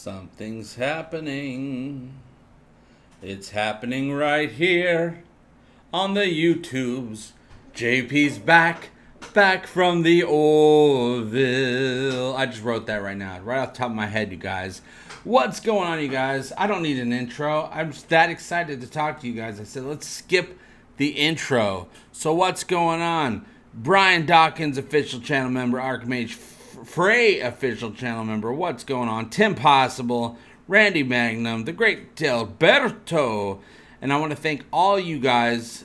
Something's happening. It's happening right here on the YouTubes. JP's back from the Orville. I just wrote that right now, right off the top of my head, you guys. What's going on, you guys? I don't need an intro. I'm just that excited to talk to you guys. I said, let's skip the intro. So what's going on? Brian Dawkins, official channel member. Archmage Frey, official channel member. What's going on? Tim Possible, Randy Magnum, the great Delberto. And I want to thank all you guys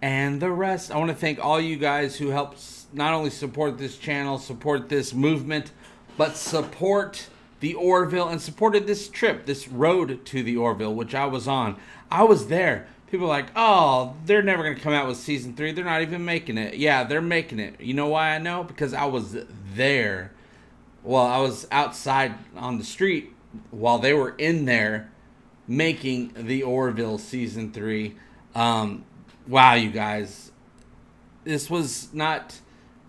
and the rest. I want to thank all you guys who helped not only support this channel, support this movement, but support the Orville and supported this trip, this road to the Orville, which I was on. I was there. People are like, oh, they're never going to come out with season 3. They're not even making it. Yeah, they're making it. You know why I know? Because I was there. Well, I was outside on the street while they were in there making the Orville season 3. Wow, you guys. This was not...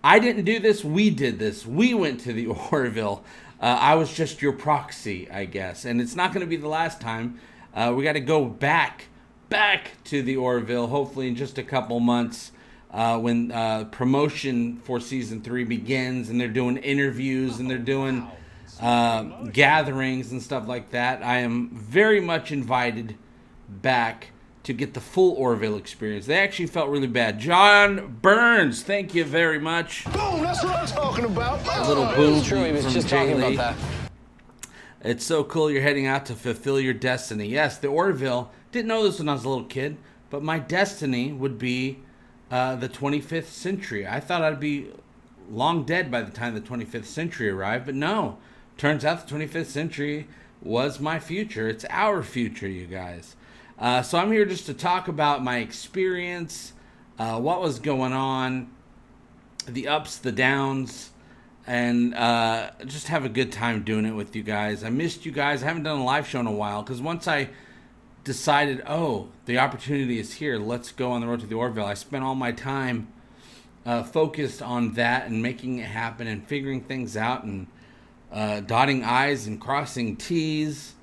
I didn't do this. We did this. We went to the Orville. I was just your proxy, I guess. And it's not going to be the last time. We got to go back to the Orville, hopefully in just a couple months when promotion for season 3 begins, and they're doing interviews and they're doing gatherings and stuff like that. I am very much invited back to get the full Orville experience. They actually felt really bad. John Burns, thank you very much. Boom, that's what I was talking about. A little boom True, he was from just JLee. talking about that. It's so cool you're heading out to fulfill your destiny. Yes, the Orville, didn't know this when I was a little kid, but my destiny would be the 25th century. I thought I'd be long dead by the time the 25th century arrived, but no. Turns out the 25th century was my future. It's our future, you guys. So I'm here just to talk about my experience, what was going on, the ups, the downs, and just have a good time doing it with you guys. I missed you guys. I haven't done a live show in a while because once I decided, oh, the opportunity is here, let's go on the road to the Orville, I spent all my time focused on that and making it happen and figuring things out and dotting I's and crossing T's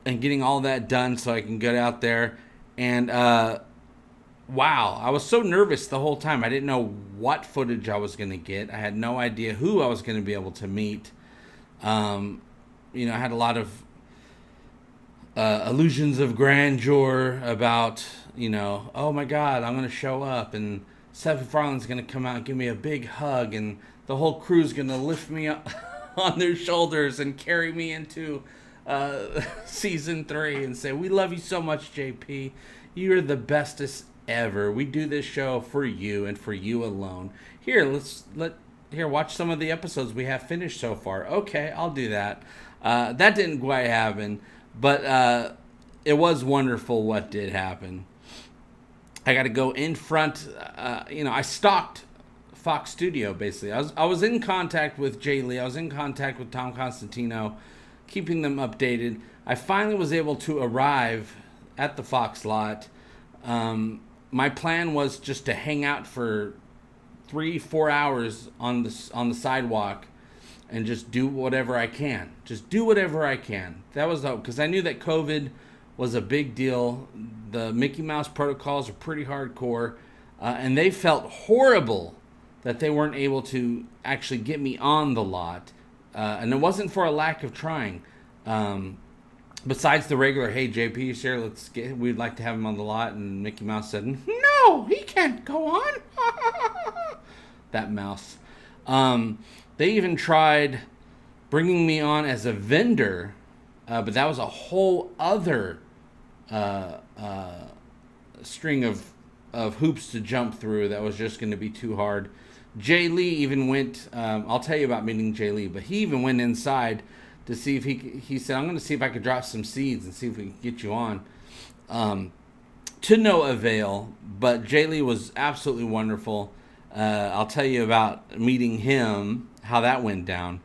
and getting all that done so I can get out there. And wow, I was so nervous the whole time. I didn't know what footage I was going to get. I had no idea who I was going to be able to meet. I had a lot of illusions of grandeur about, oh my God, I'm going to show up and Seth MacFarlane's going to come out and give me a big hug and the whole crew's going to lift me up on their shoulders and carry me into season 3 and say, we love you so much, JP. You're the bestest ever. We do this show for you and for you alone. Here, watch some of the episodes we have finished so far. Okay, I'll do that. That didn't quite happen, but it was wonderful what did happen. I got to go in front. I stalked Fox Studio, basically. I was in contact with JLee. I was in contact with Tom Costantino, keeping them updated. I finally was able to arrive at the Fox lot. My plan was just to hang out for 3-4 hours on the sidewalk and just do whatever I can. That was because I knew that COVID was a big deal. The Mickey Mouse protocols are pretty hardcore, and they felt horrible that they weren't able to actually get me on the lot. And it wasn't for a lack of trying. Besides the regular, hey JP, you sure? We'd like to have him on the lot. And Mickey Mouse said, no, he can't go on. That mouse. They even tried bringing me on as a vendor, but that was a whole other string of hoops to jump through. That was just going to be too hard. JLee even went, I'll tell you about meeting JLee, but he even went inside to see if he said, I'm going to see if I could drop some seeds and see if we can get you on. To no avail, but JLee was absolutely wonderful. I'll tell you about meeting him, how that went down.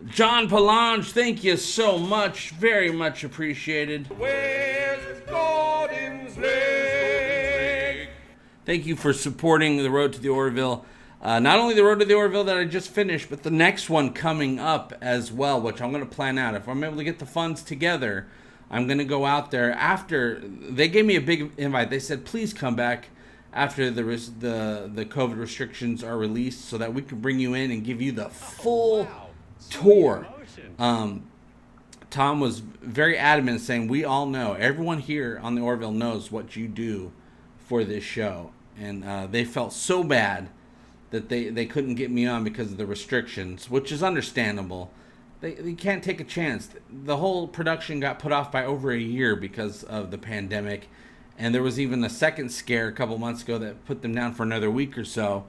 John Palange, thank you so much. Very much appreciated. Where's Gordon's leg? Thank you for supporting the road to the Orville. Not only the road to the Orville that I just finished, but the next one coming up as well, which I'm going to plan out. If I'm able to get the funds together, I'm going to go out there after. They gave me a big invite. They said, please come back after the COVID restrictions are released so that we can bring you in and give you the full tour. Tom was very adamant saying, we all know, everyone here on the Orville knows what you do for this show. And they felt so bad that they couldn't get me on because of the restrictions, which is understandable. They can't take a chance. The whole production got put off by over a year because of the pandemic. And there was even a second scare a couple months ago that put them down for another week or so.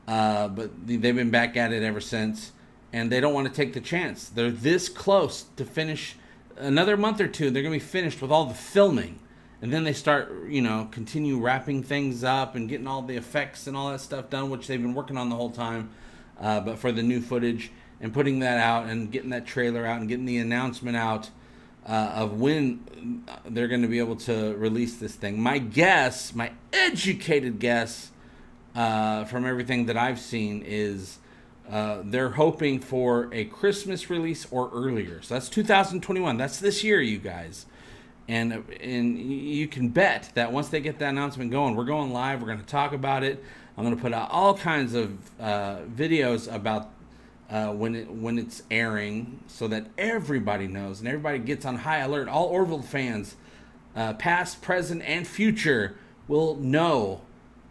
But they've been back at it ever since. And they don't want to take the chance. They're this close to finish. Another month or two, they're going to be finished with all the filming. And then they start, continue wrapping things up and getting all the effects and all that stuff done, which they've been working on the whole time. But for the new footage and putting that out and getting that trailer out and getting the announcement out of when they're going to be able to release this thing. My guess, my educated guess from everything that I've seen is they're hoping for a Christmas release or earlier. So that's 2021. That's this year, you guys. And you can bet that once they get that announcement going, we're going live. We're going to talk about it. I'm going to put out all kinds of videos about when it's airing so that everybody knows and everybody gets on high alert. All Orville fans, past, present, and future, will know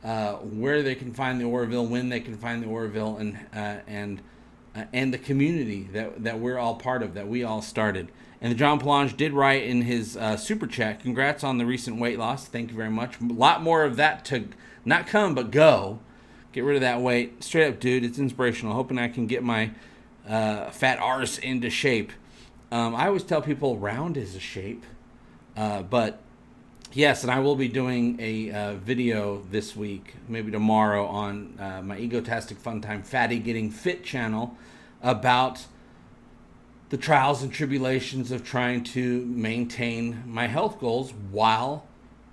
where they can find the Orville, when they can find the Orville, and the community that we're all part of, that we all started. And the John Palange did write in his super chat, congrats on the recent weight loss. Thank you very much. A lot more of that to not come, but go. Get rid of that weight. Straight up, dude, it's inspirational. Hoping I can get my fat arse into shape. I always tell people round is a shape. But yes, and I will be doing a video this week, maybe tomorrow, on my Egotastic Fun Time Fatty Getting Fit channel about the trials and tribulations of trying to maintain my health goals while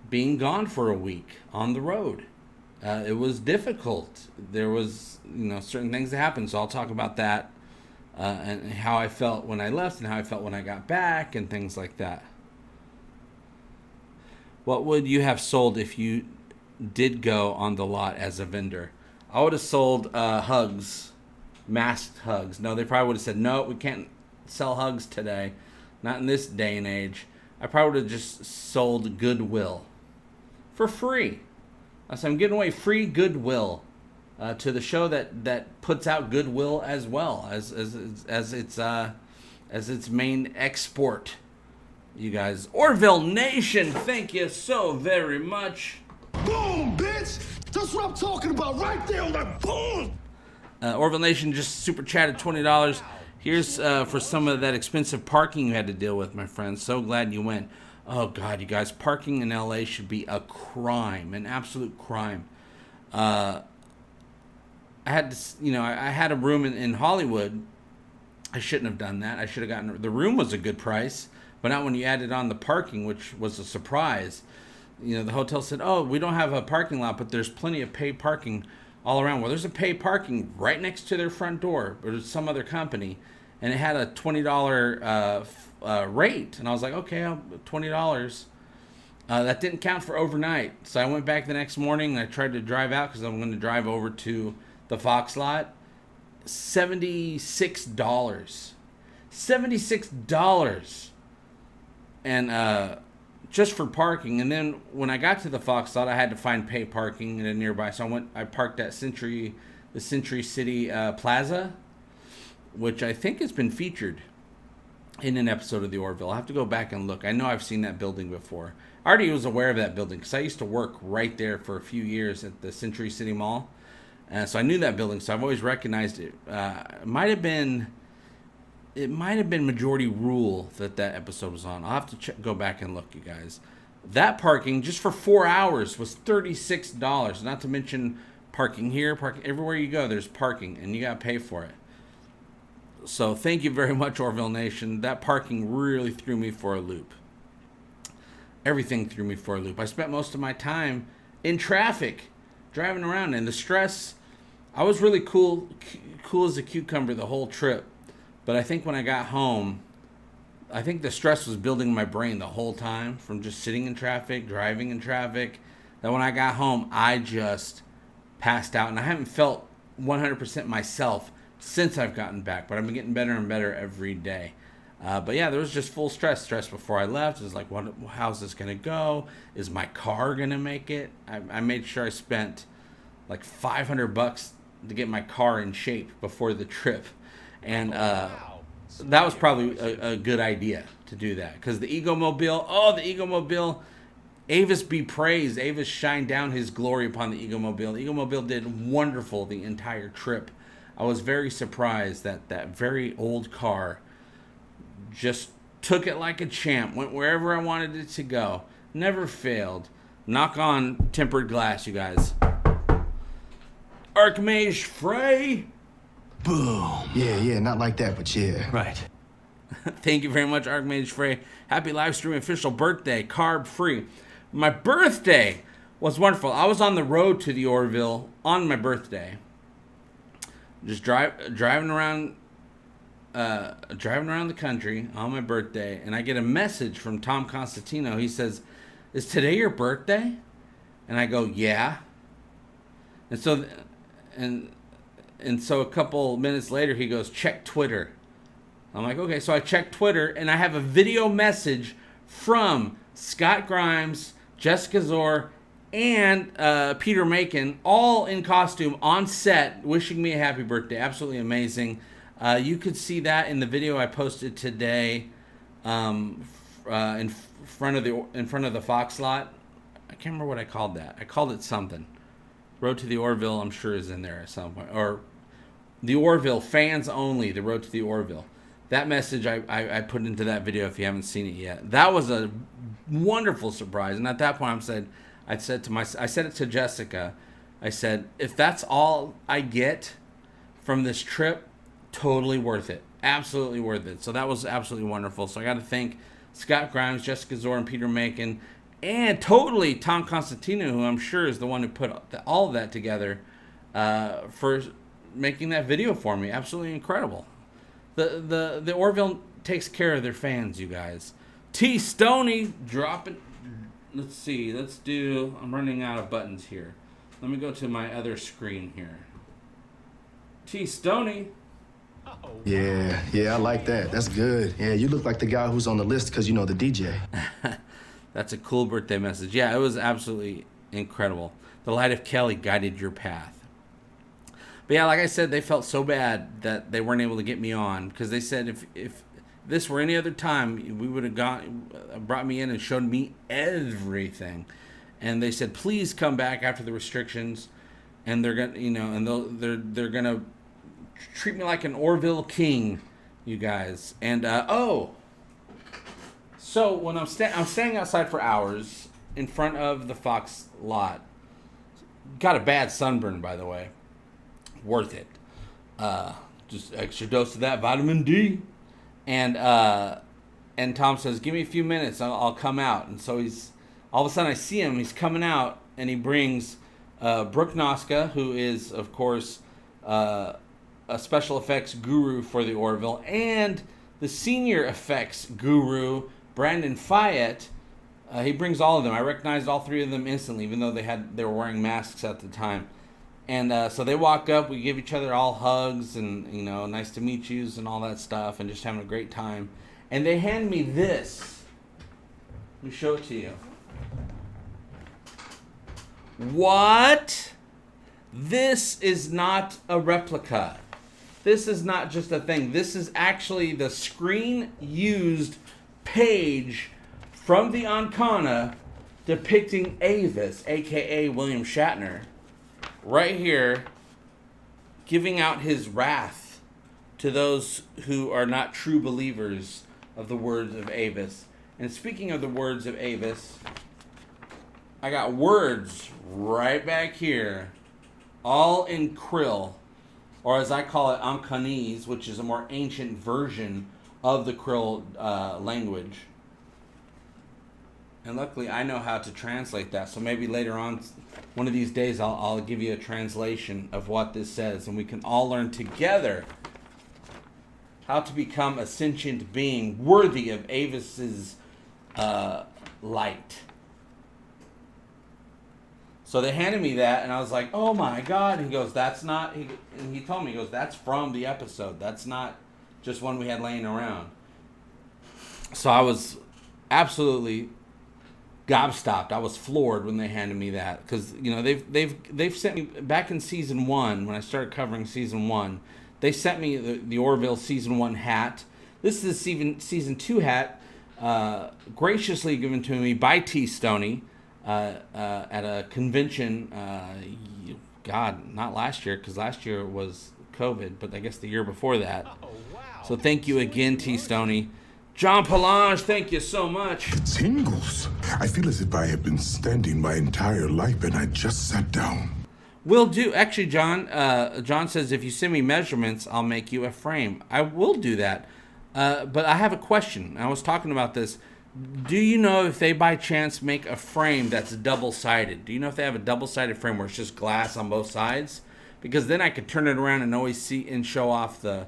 being gone for a week on the road. It was difficult. There was, certain things that happened, so I'll talk about that and how I felt when I left and how I felt when I got back and things like that. What would you have sold if you did go on the lot as a vendor? I would have sold hugs, masked hugs. No, they probably would have said, no, we can't sell hugs today. Not in this day and age. I probably would have just sold goodwill for free. So I'm giving away free goodwill to the show that puts out goodwill as well as its main export. You guys, Orville Nation, thank you so very much. Boom, bitch! That's what I'm talking about right there, like boom! Orville Nation just super chatted $20. Here's for some of that expensive parking you had to deal with, my friends. So glad you went. Oh, God, you guys, parking in L.A. should be a crime, an absolute crime. I had to, I had a room in Hollywood. I shouldn't have done that. I should have gotten, the room was a good price, but not when you added on the parking, which was a surprise. The hotel said, oh, we don't have a parking lot, but there's plenty of paid parking all around. Well, there's a paid parking right next to their front door, but it's some other company, and it had a $20 rate, and I was like, okay, $20. That didn't count for overnight, so I went back the next morning, and I tried to drive out because I'm going to drive over to the Fox lot. $76, and just for parking. And then when I got to the Fox lot, I had to find pay parking in a nearby, so I parked at the Century City Plaza, which I think has been featured in an episode of the Orville. I'll have to go back and look. I know I've seen that building before. I already was aware of that building because I used to work right there for a few years at the Century City Mall. So I knew that building, so I've always recognized it. It might have been Majority Rule that episode was on. I'll have to go back and look, you guys. That parking, just for 4 hours, was $36. Not to mention parking here, parking everywhere you go, there's parking, and you got to pay for it. So thank you very much, Orville Nation. That parking really threw me for a loop. Everything threw me for a loop. I spent most of my time in traffic, driving around, and the stress I was really cool as a cucumber the whole trip. But I think when I got home, I think the stress was building in my brain the whole time from just sitting in traffic, driving in traffic. That when I got home, I just passed out. And I haven't felt 100% myself since I've gotten back. But I've been getting better and better every day. But yeah, there was just full stress before I left. It was like, how's this going to go? Is my car going to make it? I made sure I spent like $500 to get my car in shape before the trip. And that was probably a good idea to do that. Because the Egomobile, Avis be praised. Avis shined down his glory upon the Egomobile. The Egomobile did wonderful the entire trip. I was very surprised that that very old car just took it like a champ. Went wherever I wanted it to go. Never failed. Knock on tempered glass, you guys. Archmage Frey. Boom. Yeah, not like that, but yeah. Right. Thank you very much, Archmage Frey. Happy live stream official birthday, carb free. My birthday was wonderful. I was on the road to the Orville on my birthday. Just driving around the country on my birthday, and I get a message from Tom Costantino. He says, "Is today your birthday?" And I go, "Yeah." And so a couple minutes later, he goes, "Check Twitter." I'm like, okay. So I check Twitter, and I have a video message from Scott Grimes, Jessica Zor, and Peter Macon, all in costume on set, wishing me a happy birthday. Absolutely amazing. You could see that in the video I posted today, in front of the Fox lot. I can't remember what I called that. I called it something. Road to the Orville, I'm sure, is in there at some point. Or the Orville, fans only, the Road to the Orville. That message I put into that video if you haven't seen it yet. That was a wonderful surprise. And at that point, I said it to Jessica. I said, if that's all I get from this trip, totally worth it. Absolutely worth it. So that was absolutely wonderful. So I got to thank Scott Grimes, Jessica Zor, and Peter Macon. And totally Tom Costantino, who I'm sure is the one who put all of that together, for making that video for me. Absolutely incredible. The Orville takes care of their fans, you guys. T. Stoney, drop it. Let's see. I'm running out of buttons here. Let me go to my other screen here. T. Stoney. Yeah, I like that. That's good. Yeah, you look like the guy who's on the list because you know the DJ. That's a cool birthday message. Yeah, it was absolutely incredible. The light of Kelly guided your path. But yeah, like I said, they felt so bad that they weren't able to get me on, because they said if this were any other time, we would have brought me in and showed me everything. And they said, please come back after the restrictions, and they're gonna, they're gonna treat me like an Orville king, you guys. And so when I'm staying outside for hours in front of the Fox lot. Got a bad sunburn, by the way. Worth it. Just extra dose of that vitamin D. And Tom says, give me a few minutes, I'll come out. And so all of a sudden I see him, he's coming out, and he brings Brooke Noska, who is, of course, a special effects guru for the Orville, and the senior effects guru, Brandon Fayette. He brings all of them. I recognized all three of them instantly, even though they were wearing masks at the time. And so they walk up, we give each other all hugs and, nice to meet yous and all that stuff, and just having a great time. And they hand me this. Let me show it to you. What? This is not a replica. This is not just a thing. This is actually the screen-used page from the Ancana depicting Avis, a.k.a. William Shatner, right here, giving out his wrath to those who are not true believers of the words of Avis. And speaking of the words of Avis, I got words right back here, all in Krill, or as I call it, Ancanese, which is a more ancient version of the Krill language. And luckily, I know how to translate that. So maybe later on, one of these days, I'll give you a translation of what this says, and we can all learn together how to become a sentient being worthy of Avis's light. So they handed me that, and I was like, "Oh my God!" And he goes, "That's not." And he told me, he goes, "That's from the episode. That's not just one we had laying around." So I was absolutely gobstopped. I was floored when they handed me that, because they've sent me back in season 1 when I started covering season 1. They sent me the Orville season 1 hat. This is the season 2 hat, graciously given to me by T. Stoney at a convention. God, not last year, because last year was COVID, but I guess the year before that. Oh, wow. So thank you again, T. Stoney. John Palange, thank you so much. Tingles. I feel as if I have been standing my entire life and I just sat down. Will do. Actually, John says if you send me measurements, I'll make you a frame. I will do that. But I have a question. I was talking about this. Do you know if they by chance make a frame that's double-sided? Do you know if they have a double-sided frame where it's just glass on both sides? Because then I could turn it around and always see and show off the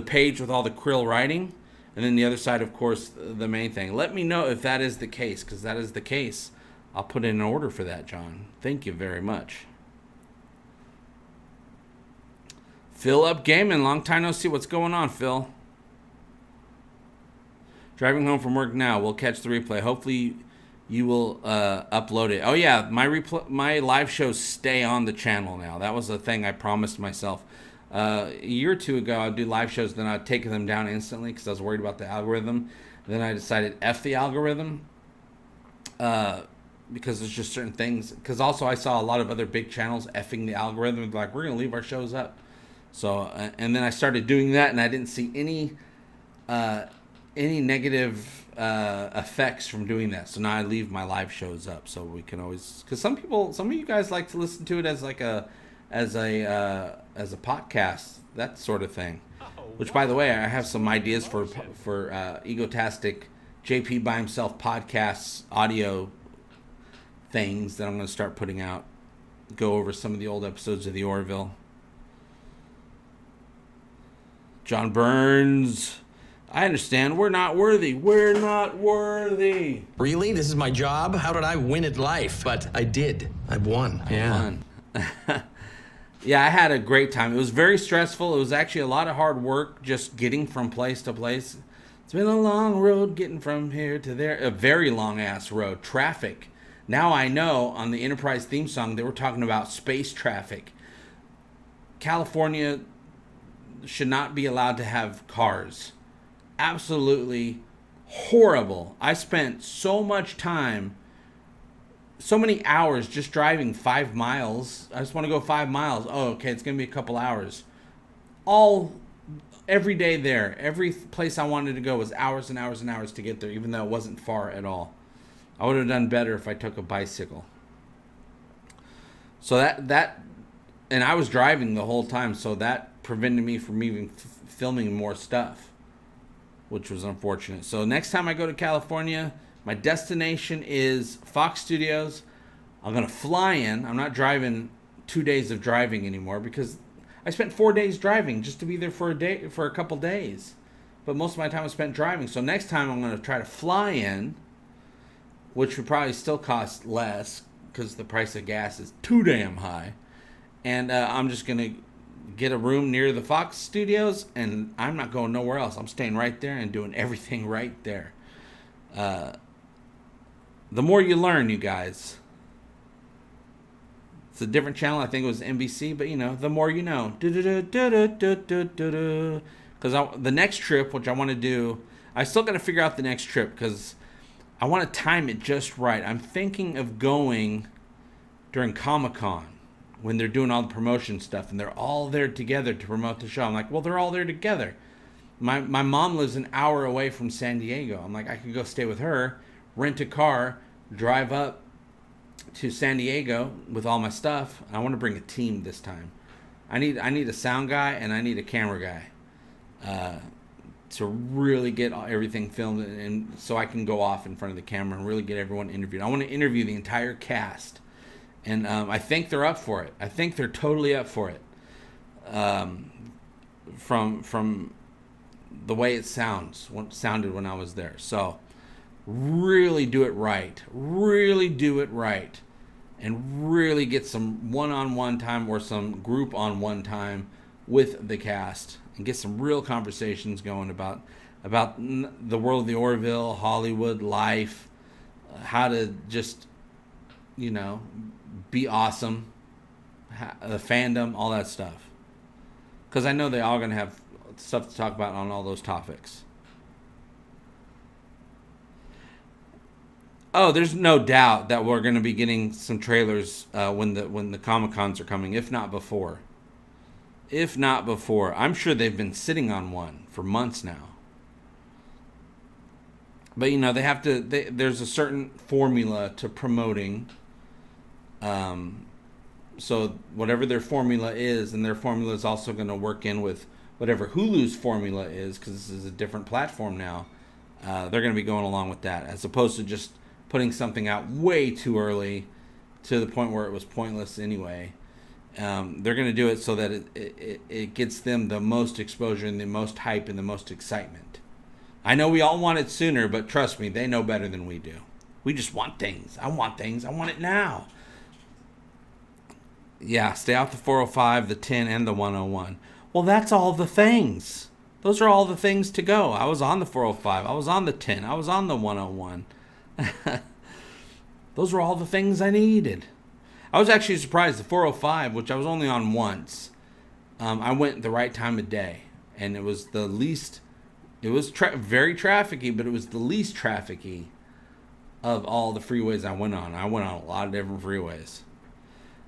page with all the krill writing. And then the other side, of course, the main thing. Let me know if that is the case, because that is the case. I'll put in an order for that, John. Thank you very much. Phil Up Gaming. Long time no see. What's going on, Phil? Driving home from work now. We'll catch the replay. Hopefully you will upload it. Oh, yeah. My live shows stay on the channel now. That was a thing I promised myself. A year or two ago, I'd do live shows, then I'd take them down instantly because I was worried about the algorithm. Then I decided F the algorithm because there's just certain things. Because also I saw a lot of other big channels effing the algorithm. Like, we're going to leave our shows up. So, and then I started doing that, and I didn't see any negative effects from doing that. So now I leave my live shows up, so we can always. Because some of you guys like to listen to it as like a podcast, that sort of thing. Which, by the way, I have some ideas for egotastic JP by himself podcasts, audio things that I'm going to start putting out. Go over some of the old episodes of the Orville. John Burns. I understand. We're not worthy. We're not worthy. Really? This is my job? How did I win at life? But I did. I won. I won. Yeah, I had a great time. It was very stressful. It was actually a lot of hard work just getting from place to place. It's been a long road getting from here to there. A very long-ass road. Traffic. Now I know on the Enterprise theme song they were talking about space traffic. California should not be allowed to have cars. Absolutely horrible. I spent so much time, so many hours just driving 5 miles. I just want to go 5 miles. Oh, okay, it's going to be a couple hours. Every day there. Every place I wanted to go was hours and hours and hours to get there, even though it wasn't far at all. I would have done better if I took a bicycle. So that and I was driving the whole time, so that prevented me from even filming more stuff, which was unfortunate. So next time I go to California, my destination is Fox Studios. I'm going to fly in. I'm not driving 2 days of driving anymore because I spent 4 days driving just to be there for a couple days. But most of my time was spent driving. So next time I'm going to try to fly in, which would probably still cost less because the price of gas is too damn high. And I'm just going to get a room near the Fox Studios, and I'm not going nowhere else. I'm staying right there and doing everything right there. The more you learn, you guys. It's a different channel. I think it was NBC, but the more you know. Because the next trip, which I want to do, I still got to figure out the next trip because I want to time it just right. I'm thinking of going during Comic-Con when they're doing all the promotion stuff and they're all there together to promote the show. I'm like, well, they're all there together. My mom lives an hour away from San Diego. I'm like, I could go stay with her, rent a car, drive up to San Diego with all my stuff. I want to bring a team this time. I need a sound guy and I need a camera guy to really get everything filmed, and so I can go off in front of the camera and really get everyone interviewed. I want to interview the entire cast, and I think they're up for it. I think they're totally up for it. From the way it sounded when I was there. So really do it right. Really do it right. And really get some one-on-one time or some group-on-one time with the cast and get some real conversations going about the world of the Orville, Hollywood, life, how to just, be awesome, the fandom, all that stuff. Because I know they're all going to have stuff to talk about on all those topics. Oh, there's no doubt that we're going to be getting some trailers when the Comic-Cons are coming, if not before. If not before. I'm sure they've been sitting on one for months now. But, they have to... there's a certain formula to promoting. So whatever their formula is, and their formula is also going to work in with whatever Hulu's formula is, because this is a different platform now, they're going to be going along with that, as opposed to just putting something out way too early to the point where it was pointless anyway. They're going to do it so that it gets them the most exposure and the most hype and the most excitement. I know we all want it sooner, but trust me, they know better than we do. We just want things. I want things. I want it now. Yeah, stay off the 405, the 10, and the 101. Well, that's all the things. Those are all the things to go. I was on the 405. I was on the 10. I was on the 101. Those were all the things I needed. I was actually surprised. The 405, which I was only on once, I went the right time of day. And it was the least... It was very trafficky, but it was the least trafficky of all the freeways I went on. I went on a lot of different freeways.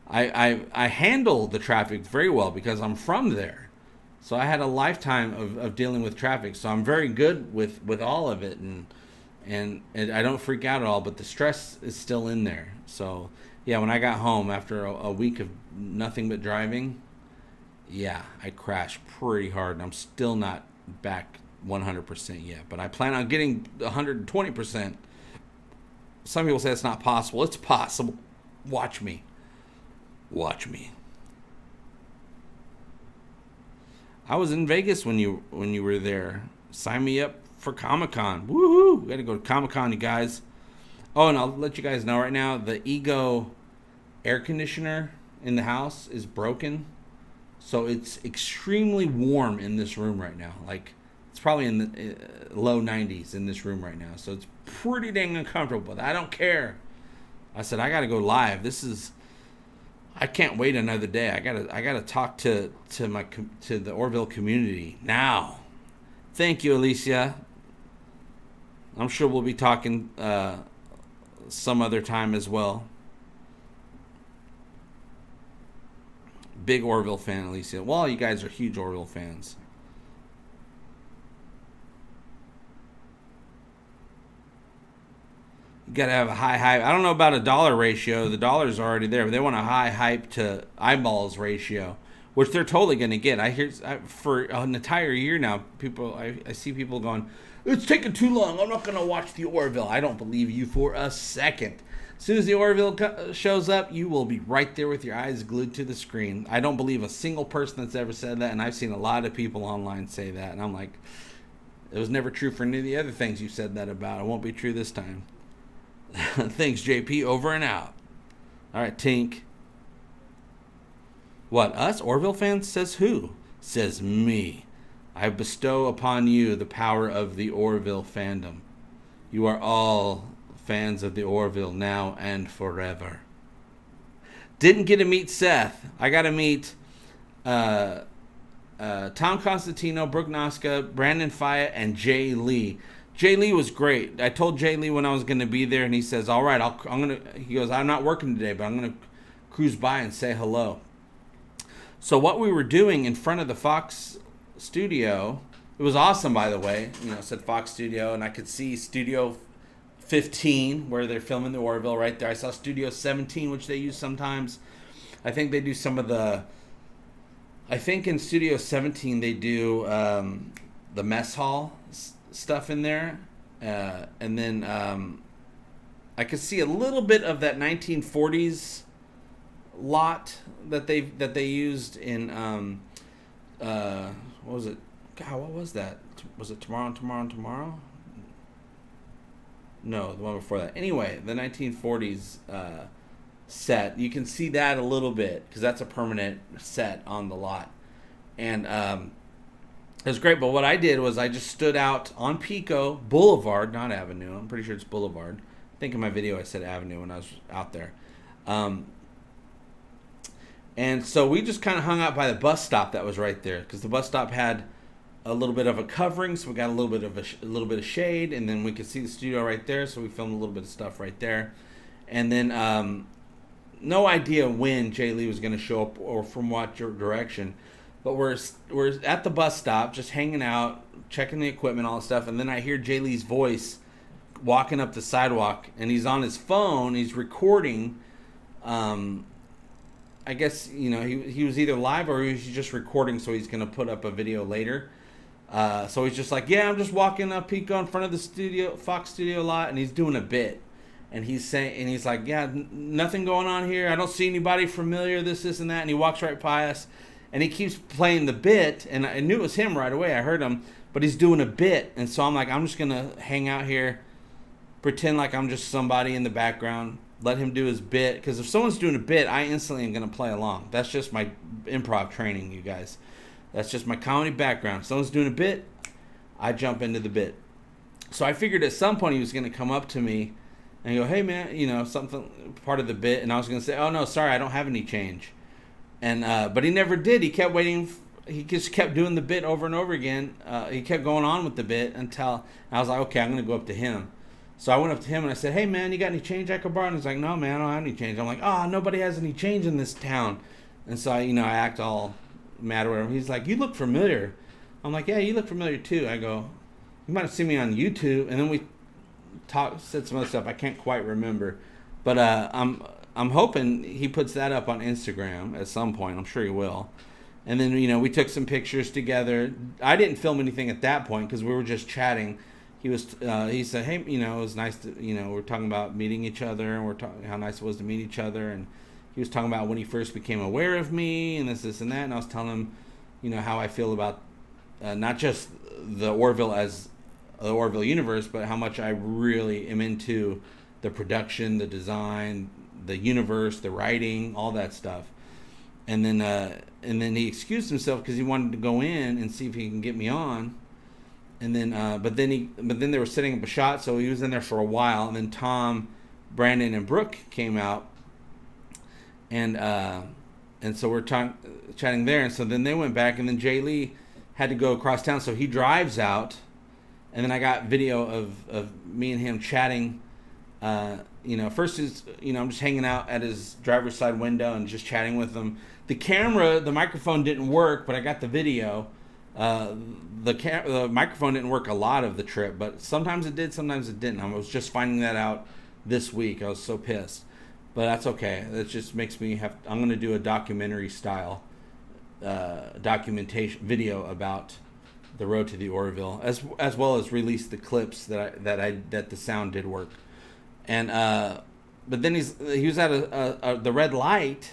I handle the traffic very well because I'm from there. So I had a lifetime of dealing with traffic. So I'm very good with all of it. And I don't freak out at all, but the stress is still in there. So, yeah, when I got home after a week of nothing but driving, yeah, I crashed pretty hard. And I'm still not back 100% yet. But I plan on getting 120%. Some people say it's not possible. It's possible. Watch me. Watch me. I was in Vegas when you were there. Sign me up for Comic-Con. Woohoo! We got to go to Comic-Con, you guys. Oh, and I'll let you guys know right now, the Ego air conditioner in the house is broken. So it's extremely warm in this room right now. Like, it's probably in the low 90s in this room right now. So it's pretty dang uncomfortable, but I don't care. I said, I got to go live. I can't wait another day. I gotta talk to the Orville community now. Thank you, Alicia. I'm sure we'll be talking some other time as well. Big Orville fan, Alicia. Well, you guys are huge Orville fans. You got to have a high hype. I don't know about a dollar ratio. The dollar's already there. But they want a high hype to eyeballs ratio, which they're totally going to get. For an entire year now, I see people going, it's taking too long. I'm not going to watch the Orville. I don't believe you for a second. As soon as the Orville shows up, you will be right there with your eyes glued to the screen. I don't believe a single person that's ever said that, and I've seen a lot of people online say that. And I'm like, it was never true for any of the other things you said that about. It won't be true this time. Thanks, JP. Over and out. All right, Tink. What, us? Orville fans? Says who? Says me. I bestow upon you the power of the Orville fandom. You are all fans of the Orville now and forever. Didn't get to meet Seth. I got to meet Tom Costantino, Brooke Noska, Brandon Fayette, and JLee. JLee was great. I told JLee when I was going to be there, and he says, all right, he goes, I'm not working today, but I'm going to cruise by and say hello. So what we were doing in front of the Fox studio, it was awesome, by the way. It said Fox Studio, and I could see Studio 15, where they're filming the Orville right there. I saw Studio 17, which they use sometimes. I think they do some of the... I think in Studio 17 they do mess hall stuff in there, and then I could see a little bit of that 1940s lot that they used in what was it? God, what was that? Was it Tomorrow? No, the one before that. Anyway, the 1940s set. You can see that a little bit because that's a permanent set on the lot. And it was great. But what I did was I just stood out on Pico Boulevard, not Avenue. I'm pretty sure it's Boulevard. I think in my video I said Avenue when I was out there. And so we just kind of hung out by the bus stop that was right there because the bus stop had a little bit of a covering, so we got a little bit of shade, and then we could see the studio right there, so we filmed a little bit of stuff right there. And then no idea when JLee was going to show up or from what direction, but we're at the bus stop just hanging out, checking the equipment, all that stuff, and then I hear JLee's voice walking up the sidewalk, and he's on his phone, he's recording. I guess, he was either live or he was just recording, so he's going to put up a video later. So he's just like, yeah, I'm just walking up Pico in front of the Fox studio lot, and he's doing a bit. And he's like, yeah, nothing going on here. I don't see anybody familiar, this, and that. And he walks right by us, and he keeps playing the bit. And I knew it was him right away. I heard him, but he's doing a bit. And so I'm like, I'm just going to hang out here, pretend like I'm just somebody in the background, let him do his bit. Because if someone's doing a bit, I instantly am going to play along. That's just my improv training, you guys. That's just my comedy background. If someone's doing a bit, I jump into the bit. So I figured at some point he was going to come up to me and go, hey, man, something, part of the bit. And I was going to say, oh, no, sorry, I don't have any change. And but he never did. He kept waiting. He just kept doing the bit over and over again. He kept going on with the bit until I was like, okay, I'm going to go up to him. So I went up to him and I said, hey, man, you got any change I could borrow? And he's like, no, man, I don't have any change. I'm like, nobody has any change in this town. And so, I act all mad or whatever. He's like, you look familiar. I'm like, yeah, you look familiar too. I go, you might have seen me on YouTube. And then we said some other stuff I can't quite remember, but I'm hoping he puts that up on Instagram at some point. I'm sure he will. And then we took some pictures together. I didn't film anything at that point because we were just chatting. He said, hey, it was nice to, we're talking about meeting each other, and we're talking how nice it was to meet each other. And he was talking about when he first became aware of me and this and that. And I was telling him, how I feel about not just the Orville as the Orville universe, but how much I really am into the production, the design, the universe, the writing, all that stuff. And then he excused himself because he wanted to go in and see if he can get me on. And then, but then they were setting up a shot, so he was in there for a while. And then Tom, Brandon, and Brooke came out, and so we're chatting there. And so then they went back, and then JLee had to go across town, so he drives out, and then I got video of me and him chatting. First is I'm just hanging out at his driver's side window and just chatting with him. The microphone didn't work, but I got the video. The microphone didn't work a lot of the trip, but sometimes it did, sometimes it didn't. I was just finding that out this week. I was so pissed, but that's okay. That just makes me I'm going to do a documentary style documentation video about the road to the Orville, as well as release the clips that the sound did work. And but then he was at the red light.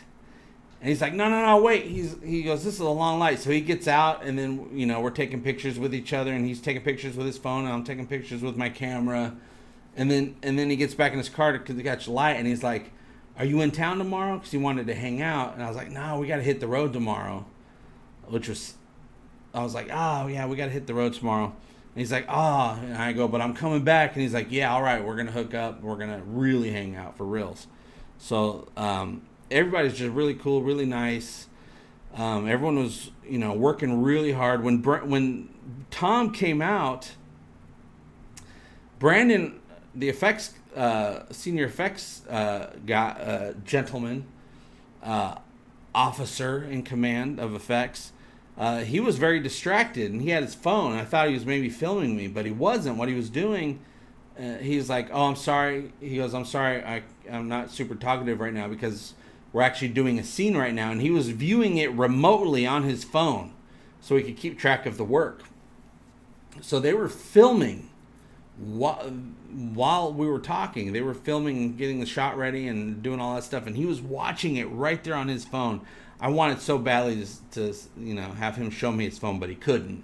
And he's like, no, wait. He goes, this is a long light. So he gets out, and then, we're taking pictures with each other, and he's taking pictures with his phone, and I'm taking pictures with my camera. And then he gets back in his car to catch the light, and he's like, are you in town tomorrow? Because he wanted to hang out. And I was like, no, we got to hit the road tomorrow. I was like, oh, yeah, we got to hit the road tomorrow. And he's like, oh. And I go, but I'm coming back. And he's like, yeah, all right, we're going to hook up. We're going to really hang out for reals. So, everybody's just really cool, really nice. Everyone was, working really hard. When Tom came out, Brandon, the effects, senior effects gentleman, officer in command of effects, he was very distracted, and he had his phone. I thought he was maybe filming me, but he wasn't. What he was doing, he's like, oh, I'm sorry. He goes, I'm sorry, I'm not super talkative right now because we're actually doing a scene right now. And he was viewing it remotely on his phone so he could keep track of the work. So they were filming while we were talking. They were filming, getting the shot ready and doing all that stuff, and he was watching it right there on his phone. I wanted so badly to have him show me his phone, but he couldn't.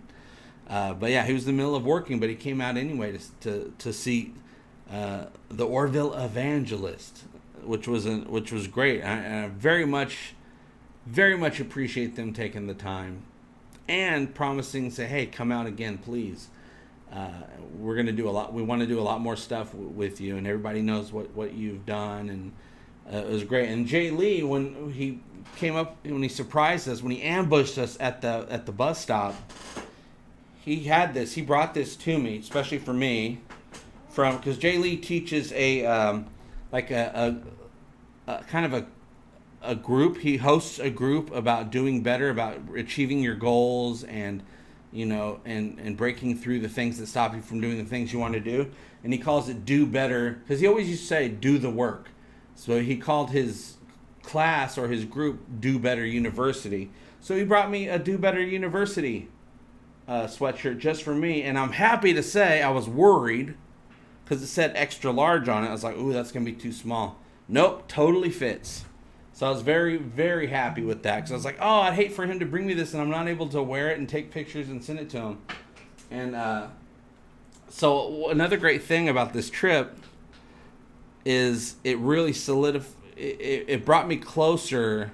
But yeah, he was in the middle of working, but he came out anyway to see the Orville Evangelist, which was great. I very much appreciate them taking the time and promising, say, hey, come out again, please. We're gonna do a lot. We want to do a lot more stuff with you, and everybody knows what you've done, and it was great. And JLee, when he came up, when he surprised us, when he ambushed us at the bus stop, he had this. He brought this to me, especially for me, because JLee teaches a kind of a group. He hosts a group about doing better, about achieving your goals, and and breaking through the things that stop you from doing the things you want to do. And he calls it Do Better, because he always used to say do the work. So he called his class or his group Do Better University. So he brought me a Do Better University sweatshirt just for me. And I'm happy to say I was worried because it said extra large on it. I was like, ooh, that's going to be too small. Nope, totally fits. So I was very, very happy with that, because I was like, oh, I'd hate for him to bring me this and I'm not able to wear it and take pictures and send it to him. And so another great thing about this trip is it really it brought me closer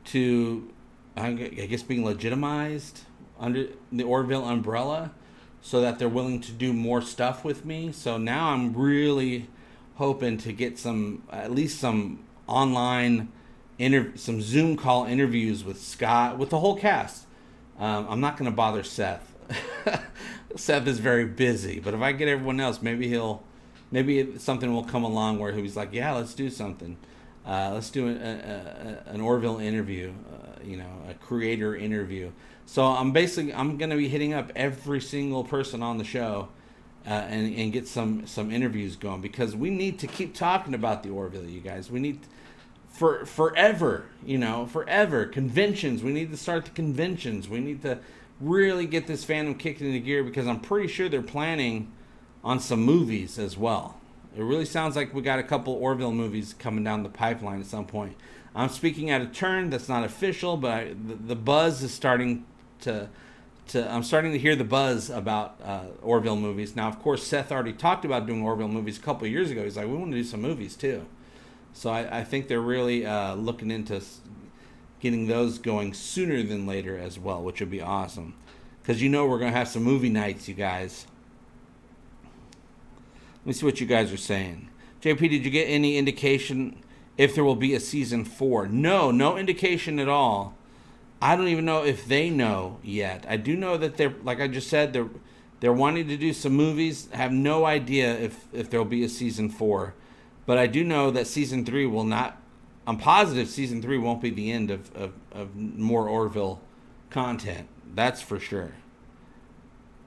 to, I guess, being legitimized under the Orville umbrella, so that they're willing to do more stuff with me. So now I'm really hoping to get at least some online some Zoom call interviews with Scott, with the whole cast. I'm not going to bother Seth. Seth is very busy, but if I get everyone else, maybe something will come along where he's like, yeah, let's do something. Let's do an Orville interview, a creator interview. So I'm going to be hitting up every single person on the show and get some interviews going, because we need to keep talking about the Orville, you guys. We need forever, forever. Conventions. We need to start the conventions. We need to really get this fandom kicked into gear, because I'm pretty sure they're planning on some movies as well. It really sounds like we got a couple Orville movies coming down the pipeline at some point. I'm speaking out of turn. That's not official, but the buzz is starting I'm starting to hear the buzz about Orville movies. Now, of course, Seth already talked about doing Orville movies a couple of years ago. He's like, we want to do some movies too. So I think they're really looking into getting those going sooner than later as well, which would be awesome. Because we're going to have some movie nights, you guys. Let me see what you guys are saying. JP, did you get any indication if there will be a season 4? No indication at all. I don't even know if they know yet. I do know that they're, like I just said, they're wanting to do some movies. I have no idea if there'll be a season 4. But I do know that season 3 will not. I'm positive season 3 won't be the end of more Orville content. That's for sure.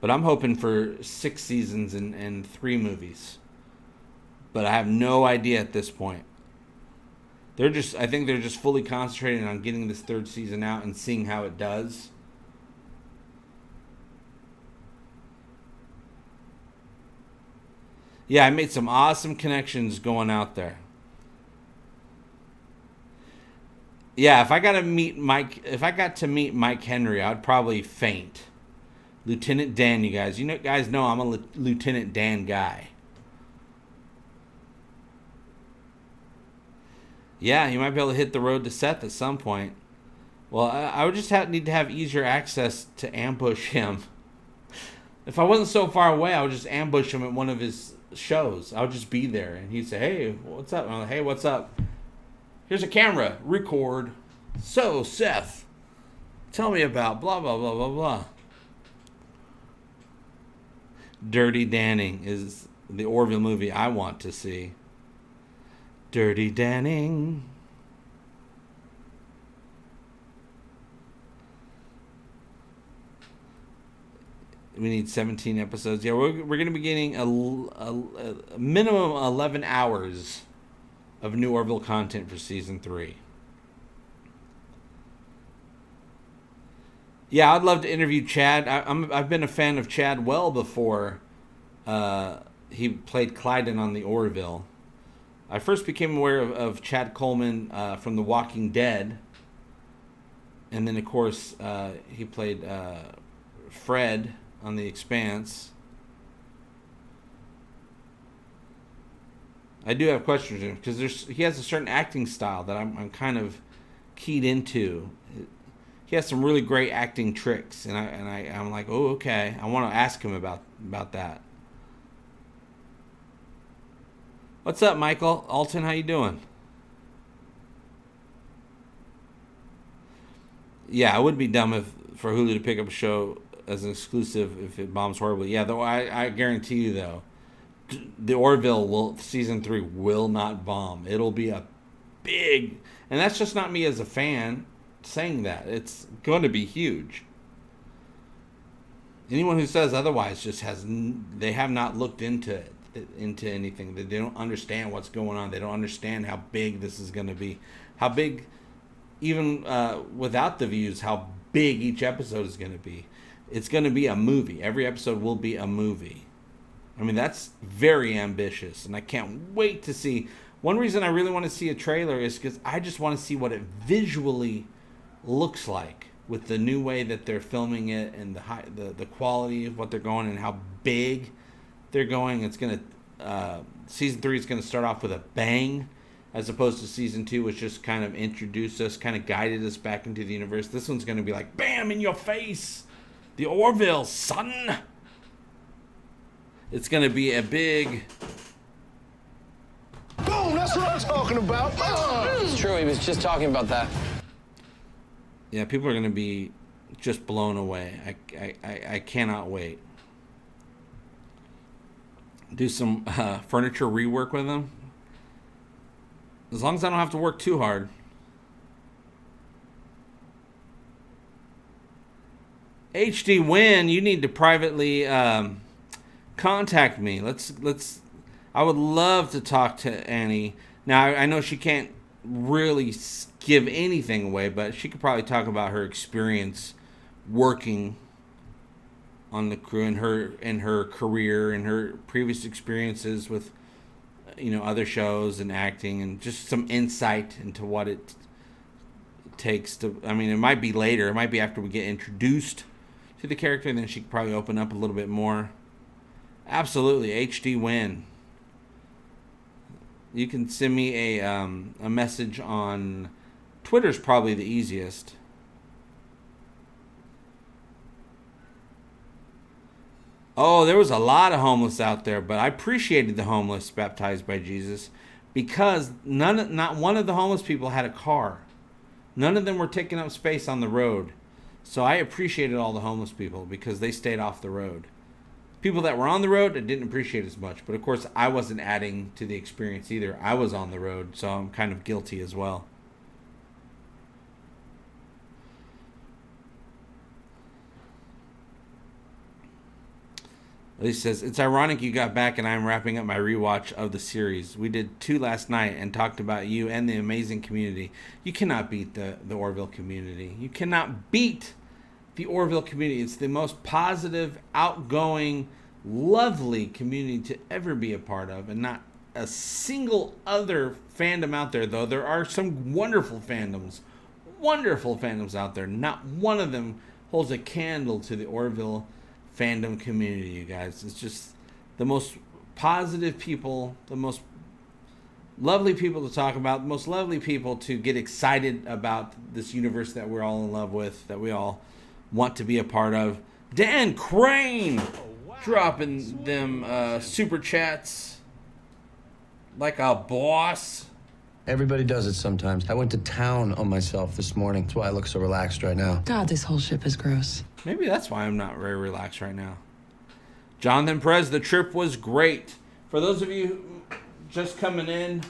But I'm hoping for 6 seasons and 3 movies. But I have no idea at this point. I think they're just fully concentrating on getting this 3rd season out and seeing how it does. Yeah, I made some awesome connections going out there. Yeah, if I got to meet Mike Henry, I'd probably faint. Lieutenant Dan, you guys. Guys know I'm a Lieutenant Dan guy. Yeah, you might be able to hit the road to Seth at some point. Well, I would just need to have easier access to ambush him. If I wasn't so far away, I would just ambush him at one of his shows. I would just be there, and he'd say, hey, what's up? And I'm like, hey, what's up? Here's a camera. Record. So, Seth, tell me about blah, blah, blah, blah, blah. Dirty Danning is the Orville movie I want to see. Dirty Danning. We need 17 episodes. Yeah, we're going to be getting a minimum 11 hours of new Orville content for season 3. Yeah, I'd love to interview Chad. I've been a fan of Chad well before he played Clyden on the Orville. I first became aware of Chad Coleman from The Walking Dead. And then, of course, he played Fred on The Expanse. I do have questions for him because he has a certain acting style that I'm kind of keyed into. He has some really great acting tricks, and I'm like, oh, okay. I want to ask him about that. What's up, Michael Alton? How you doing? Yeah, it would be dumb for Hulu to pick up a show as an exclusive if it bombs horribly. Yeah, though I guarantee you though, the Orville season 3 will not bomb. It'll be a big, and that's just not me as a fan saying that. It's going to be huge. Anyone who says otherwise they have not looked into anything. They don't understand what's going on. They don't understand how big this is going to be. How big, even without the views, how big each episode is going to be. It's going to be a movie. Every episode will be a movie. I mean, that's very ambitious, and I can't wait to see. One reason I really want to see a trailer is because I just want to see what it visually looks like with the new way that they're filming it and the quality of what they're going and how big they're going. It's going to season 3 is going to start off with a bang, as opposed to season 2, which just kind of introduced us, kind of guided us back into the universe. This one's going to be like, bam, in your face, the Orville, son. It's going to be a big... Boom, that's what I'm talking about. It's true, he was just talking about that. Yeah, people are going to be just blown away. I cannot wait. Do some furniture rework with them. As long as I don't have to work too hard. HD Win, you need to privately contact me. Let's. I would love to talk to Annie. Now I know she can't really give anything away, but she could probably talk about her experience working on the crew and her career and her previous experiences with other shows and acting, and just some insight into what it takes to. I mean, it might be later. It might be after we get introduced to the character, and then she could probably open up a little bit more. Absolutely, HD Win. You can send me a message on Twitter's probably the easiest. Oh, there was a lot of homeless out there, but I appreciated the homeless baptized by Jesus because not one of the homeless people had a car. None of them were taking up space on the road. So I appreciated all the homeless people because they stayed off the road. People that were on the road, I didn't appreciate as much. But of course, I wasn't adding to the experience either. I was on the road, so I'm kind of guilty as well. He says, it's ironic you got back and I'm wrapping up my rewatch of the series. We did 2 last night and talked about you and the amazing community. You cannot beat the Orville community. You cannot beat the Orville community. It's the most positive, outgoing, lovely community to ever be a part of, and not a single other fandom out there, though. There are some wonderful fandoms out there. Not one of them holds a candle to the Orville fandom community, you guys. It's just the most positive people, the most lovely people to talk about, the most lovely people to get excited about this universe that we're all in love with, that we all want to be a part of. Dan Crain dropping them super chats like a boss. Everybody does it sometimes. I went to town on myself this morning. That's why I look so relaxed right now. God, this whole ship is gross. Maybe that's why I'm not very relaxed right now. Jonathan Perez, the trip was great. For those of you just coming in,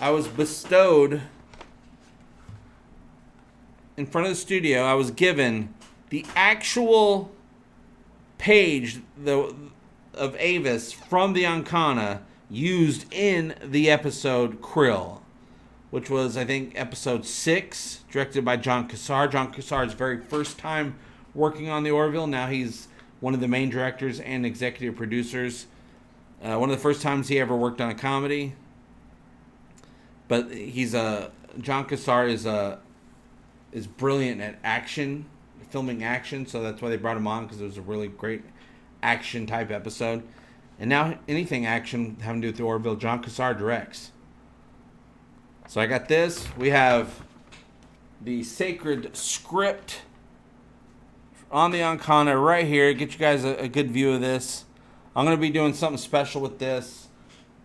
I was bestowed in front of the studio. I was given the actual page of Avis from the Ancana used in the episode Krill, which was, I think, episode 6, directed by John Cassar. John Cassar's very first time working on the Orville. Now he's one of the main directors and executive producers. One of the first times he ever worked on a comedy. But John Cassar is brilliant at action, filming action, so that's why they brought him on, because it was a really great action type episode. And now anything action having to do with the Orville, John Cassar directs. So I got this. We have the sacred script on the Ancana right here. Get you guys a good view of this. I'm going to be doing something special with this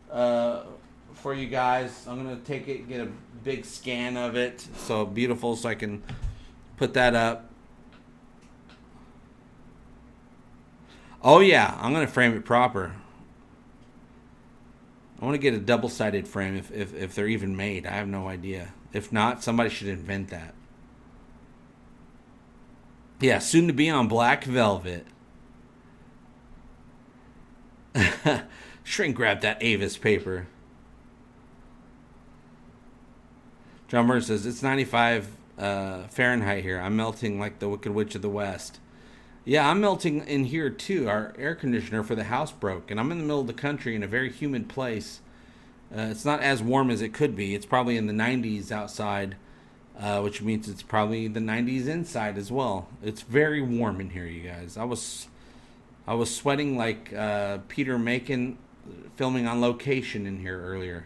for you guys. I'm going to take it, get a big scan of it. So beautiful, so I can put that up. Oh yeah, I'm going to frame it proper. I want to get a double-sided frame if they're even made. I have no idea. If not, somebody should invent that. Yeah, soon to be on black velvet. Shrink grab that Avis paper. John Burns says, it's 95 Fahrenheit here. I'm melting like the Wicked Witch of the West. Yeah, I'm melting in here too. Our air conditioner for the house broke, and I'm in the middle of the country in a very humid place. It's not as warm as it could be. It's probably in the 90s outside, which means it's probably the 90s inside as well. It's very warm in here, you guys. I was sweating like Peter Macon filming on location in here earlier,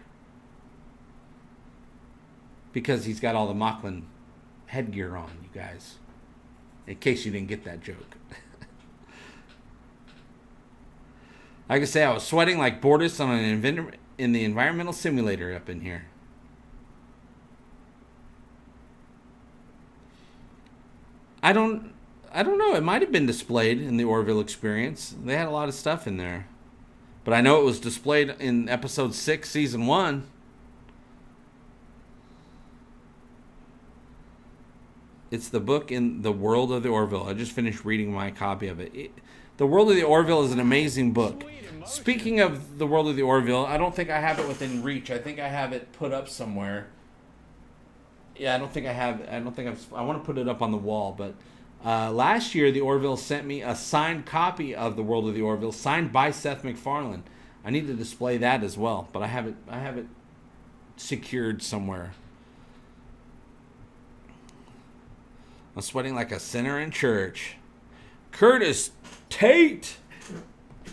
because he's got all the Mocklin headgear on, you guys. In case you didn't get that joke. Like I say, I was sweating like Bortus on in the environmental simulator up in here. I don't know. It might have been displayed in the Orville experience. They had a lot of stuff in there. But I know it was displayed in episode 6, season 1. It's the book in The World of the Orville. I just finished reading my copy of it. The World of the Orville is an amazing book. Speaking of The World of the Orville, I don't think I have it within reach. I think I have it put up somewhere. Yeah, I don't think I have. I want to put it up on the wall. But last year, the Orville sent me a signed copy of The World of the Orville, signed by Seth MacFarlane. I need to display that as well, but I have it secured somewhere. I'm sweating like a sinner in church. Curtis Tate.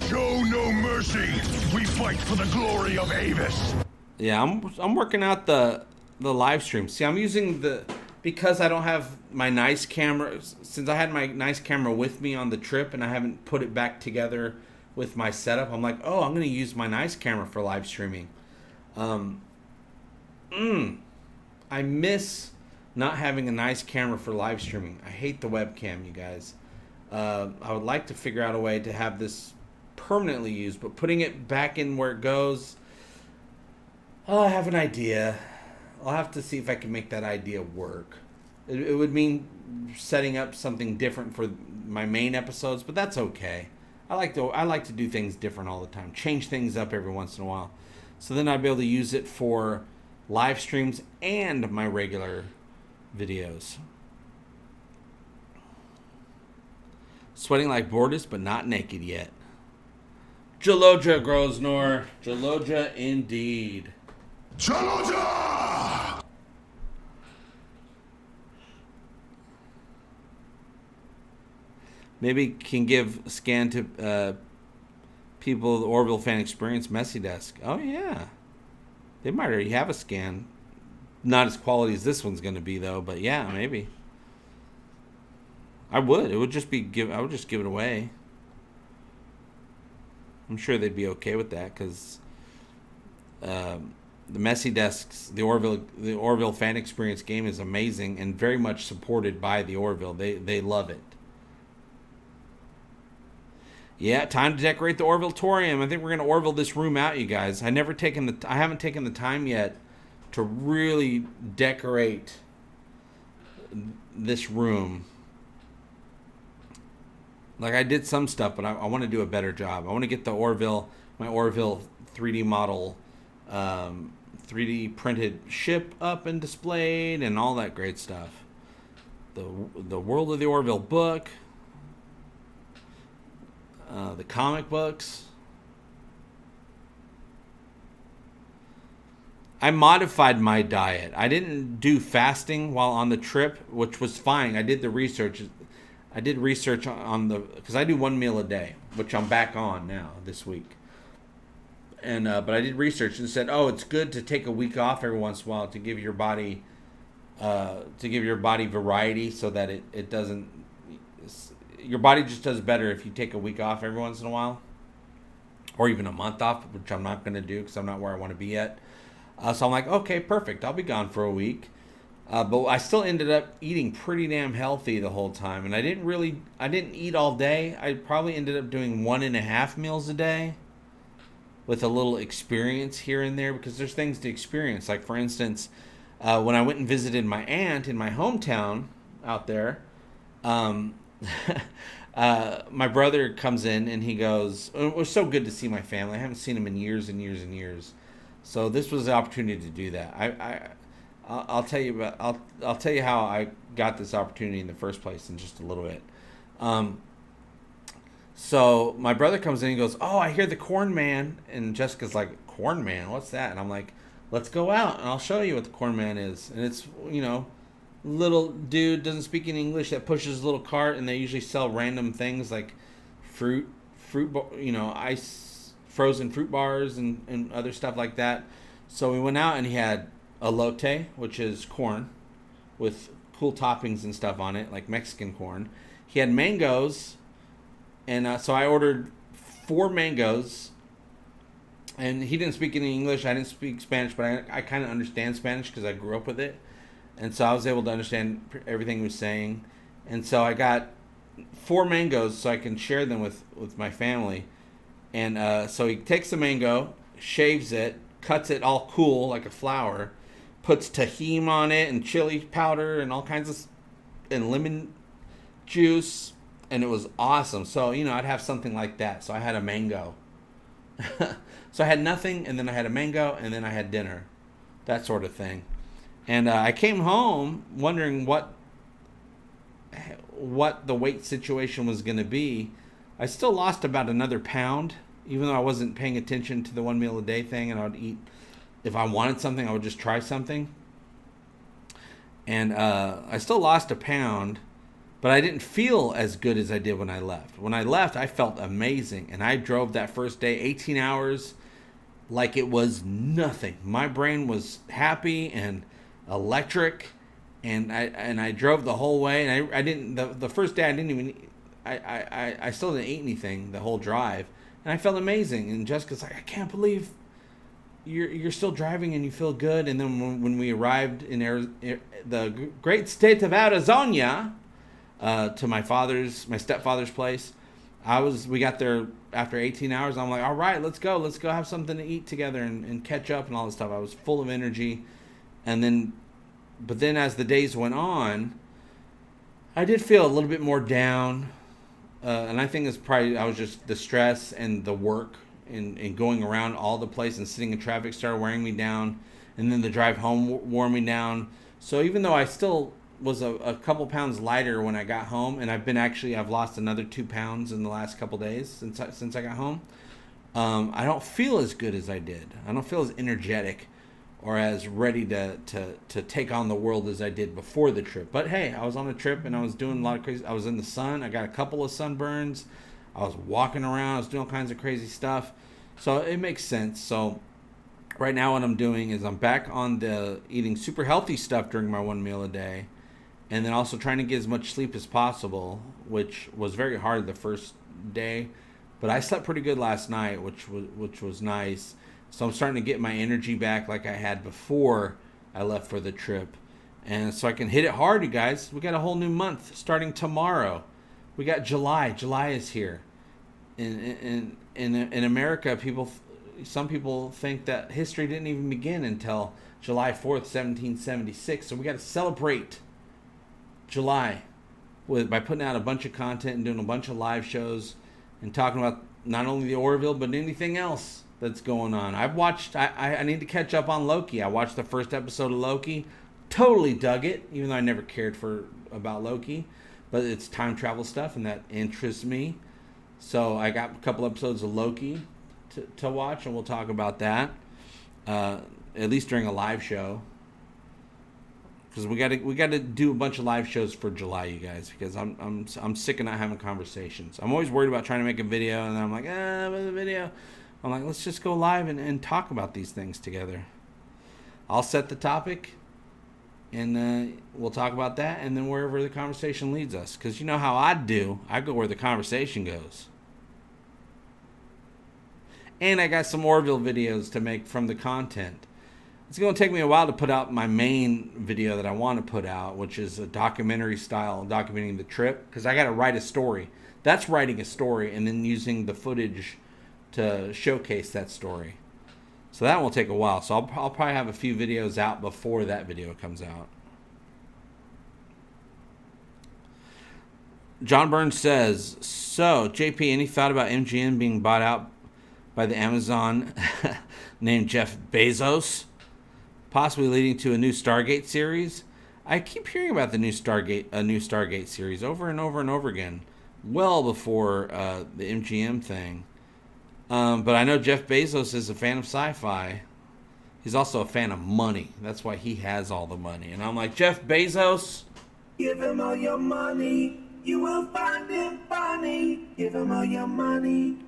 Show no mercy. We fight for the glory of Avis. Yeah, I'm working out the live stream. See, I'm using because I don't have my nice camera. Since I had my nice camera with me on the trip and I haven't put it back together with my setup, I'm like, oh, I'm going to use my nice camera for live streaming. I miss not having a nice camera for live streaming. I hate the webcam, you guys. I would like to figure out a way to have this permanently used, but putting it back in where it goes, I have an idea. I'll have to see if I can make that idea work. It would mean setting up something different for my main episodes, but that's okay. I like to do things different all the time. Change things up every once in a while. So then I'd be able to use it for live streams and my regular videos. Sweating like Bortus, but not naked yet. Jaloja Grosnor. Jaloja indeed. Jaloja! Maybe can give a scan to people, the Orville Fan Experience Messy Desk. Oh, yeah. They might already have a scan. Not as quality as this one's going to be, though. But, yeah, maybe. I would. It would just be I would just give it away. I'm sure they'd be okay with that, because the Messy Desks, the Orville Fan Experience game is amazing and very much supported by the Orville. They love it. Yeah, time to decorate the Orvilletorium. I think we're gonna Orville this room out, you guys. I haven't taken the time yet to really decorate this room. Like, I did some stuff, but I want to do a better job. I want to get my Orville 3D model, 3D printed ship up and displayed and all that great stuff. The World of the Orville book. the comic books. I modified my diet. I didn't do fasting while on the trip, which was fine. I did the research. I did research on because I do 1 meal a day, which I'm back on now this week. And but I did research and said, oh, it's good to take a week off every once in a while to give your body variety, so that it doesn't. Your body just does better if you take a week off every once in a while, or even a month off, which I'm not going to do because I'm not where I want to be yet. So I'm like, okay, perfect. I'll be gone for a week. But I still ended up eating pretty damn healthy the whole time. And I didn't eat all day. I probably ended up doing 1.5 meals a day with a little experience here and there, because there's things to experience. Like, for instance, when I went and visited my aunt in my hometown out there, my brother comes in and he goes, it was so good to see my family. I haven't seen him in years and years and years. So this was the opportunity to do that. I'll tell you how I got this opportunity in the first place in just a little bit. So my brother comes in and goes, oh, I hear the Corn Man. And Jessica's like, Corn Man? What's that? And I'm like, let's go out and I'll show you what the Corn Man is. And it's, little dude, doesn't speak any English, that pushes a little cart, and they usually sell random things like fruit, ice, frozen fruit bars and other stuff like that. So we went out and he had elote, which is corn with cool toppings and stuff on it, like Mexican corn. He had mangoes, and so I ordered 4 mangoes. And he didn't speak any English. I didn't speak Spanish, but I kind of understand Spanish because I grew up with it. And so I was able to understand everything he was saying. And so I got 4 mangoes so I can share them with my family. And so he takes the mango, shaves it, cuts it all cool like a flower, puts tahini on it and chili powder and all kinds of, and lemon juice. And it was awesome. So, I'd have something like that. So I had a mango. So I had nothing, and then I had a mango, and then I had dinner. That sort of thing. And I came home wondering what the weight situation was going to be. I still lost about another pound, even though I wasn't paying attention to the 1 meal a day thing, and I would eat. If I wanted something, I would just try something. And I still lost a pound, but I didn't feel as good as I did when I left. When I left, I felt amazing, and I drove that first day 18 hours like it was nothing. My brain was happy and electric, and I drove the whole way, and I didn't, the first day I didn't even, I still didn't eat anything the whole drive, and I felt amazing. And Jessica's like, I can't believe you're still driving and you feel good. And then when we arrived in the great state of Arizona, to my stepfather's place, we got there after 18 hours. I'm like, all right, let's go have something to eat together and catch up and all this stuff. I was full of energy. But then as the days went on, I did feel a little bit more down. And I think it's probably, I was just, the stress and the work and going around all the place and sitting in traffic started wearing me down. And then the drive home wore me down. So even though I still was a couple pounds lighter when I got home, and I've lost another 2 pounds in the last couple days since I got home. I don't feel as good as I did. I don't feel as energetic or as ready to take on the world as I did before the trip. But hey, I was on a trip and I was doing a lot of crazy. I was in the sun. I got a couple of sunburns. I was walking around. I was doing all kinds of crazy stuff. So it makes sense. So right now what I'm doing is I'm back on the eating super healthy stuff during my 1 meal a day. And then also trying to get as much sleep as possible, which was very hard the first day. But I slept pretty good last night, which was nice. So I'm starting to get my energy back like I had before I left for the trip. And so I can hit it hard, you guys. We got a whole new month starting tomorrow. We got July. July is here. In America, some people think that history didn't even begin until July 4th, 1776. So we got to celebrate July by putting out a bunch of content and doing a bunch of live shows and talking about not only the Orville but anything else that's going on. I need to catch up on Loki. I watched the first episode of Loki, totally dug it, even though I never cared about Loki, but it's time travel stuff and that interests me. So I got a couple episodes of Loki to watch, and we'll talk about that at least during a live show. Because we got to do a bunch of live shows for July, you guys. Because I'm sick of not having conversations. I'm always worried about trying to make a video, and then I'm like, with a video. I'm like, let's just go live and talk about these things together. I'll set the topic, and we'll talk about that, and then wherever the conversation leads us. Because you know how I do. I go where the conversation goes. And I got some Orville videos to make from the content. It's going to take me a while to put out my main video that I want to put out, which is a documentary style, documenting the trip, because I got to write a story. That's writing a story and then using the footage to showcase that story. So that will take a while. So I'll probably have a few videos out before that video comes out. John Burns says, so, JP, any thought about MGM being bought out by the Amazon named Jeff Bezos? Possibly leading to a new Stargate series. I keep hearing about a new Stargate series over and over and over again, well before the MGM thing. But I know Jeff Bezos is a fan of sci-fi. He's also a fan of money. That's why he has all the money. And I'm like, Jeff Bezos, give him all your money. You will find him funny. Give him all your money.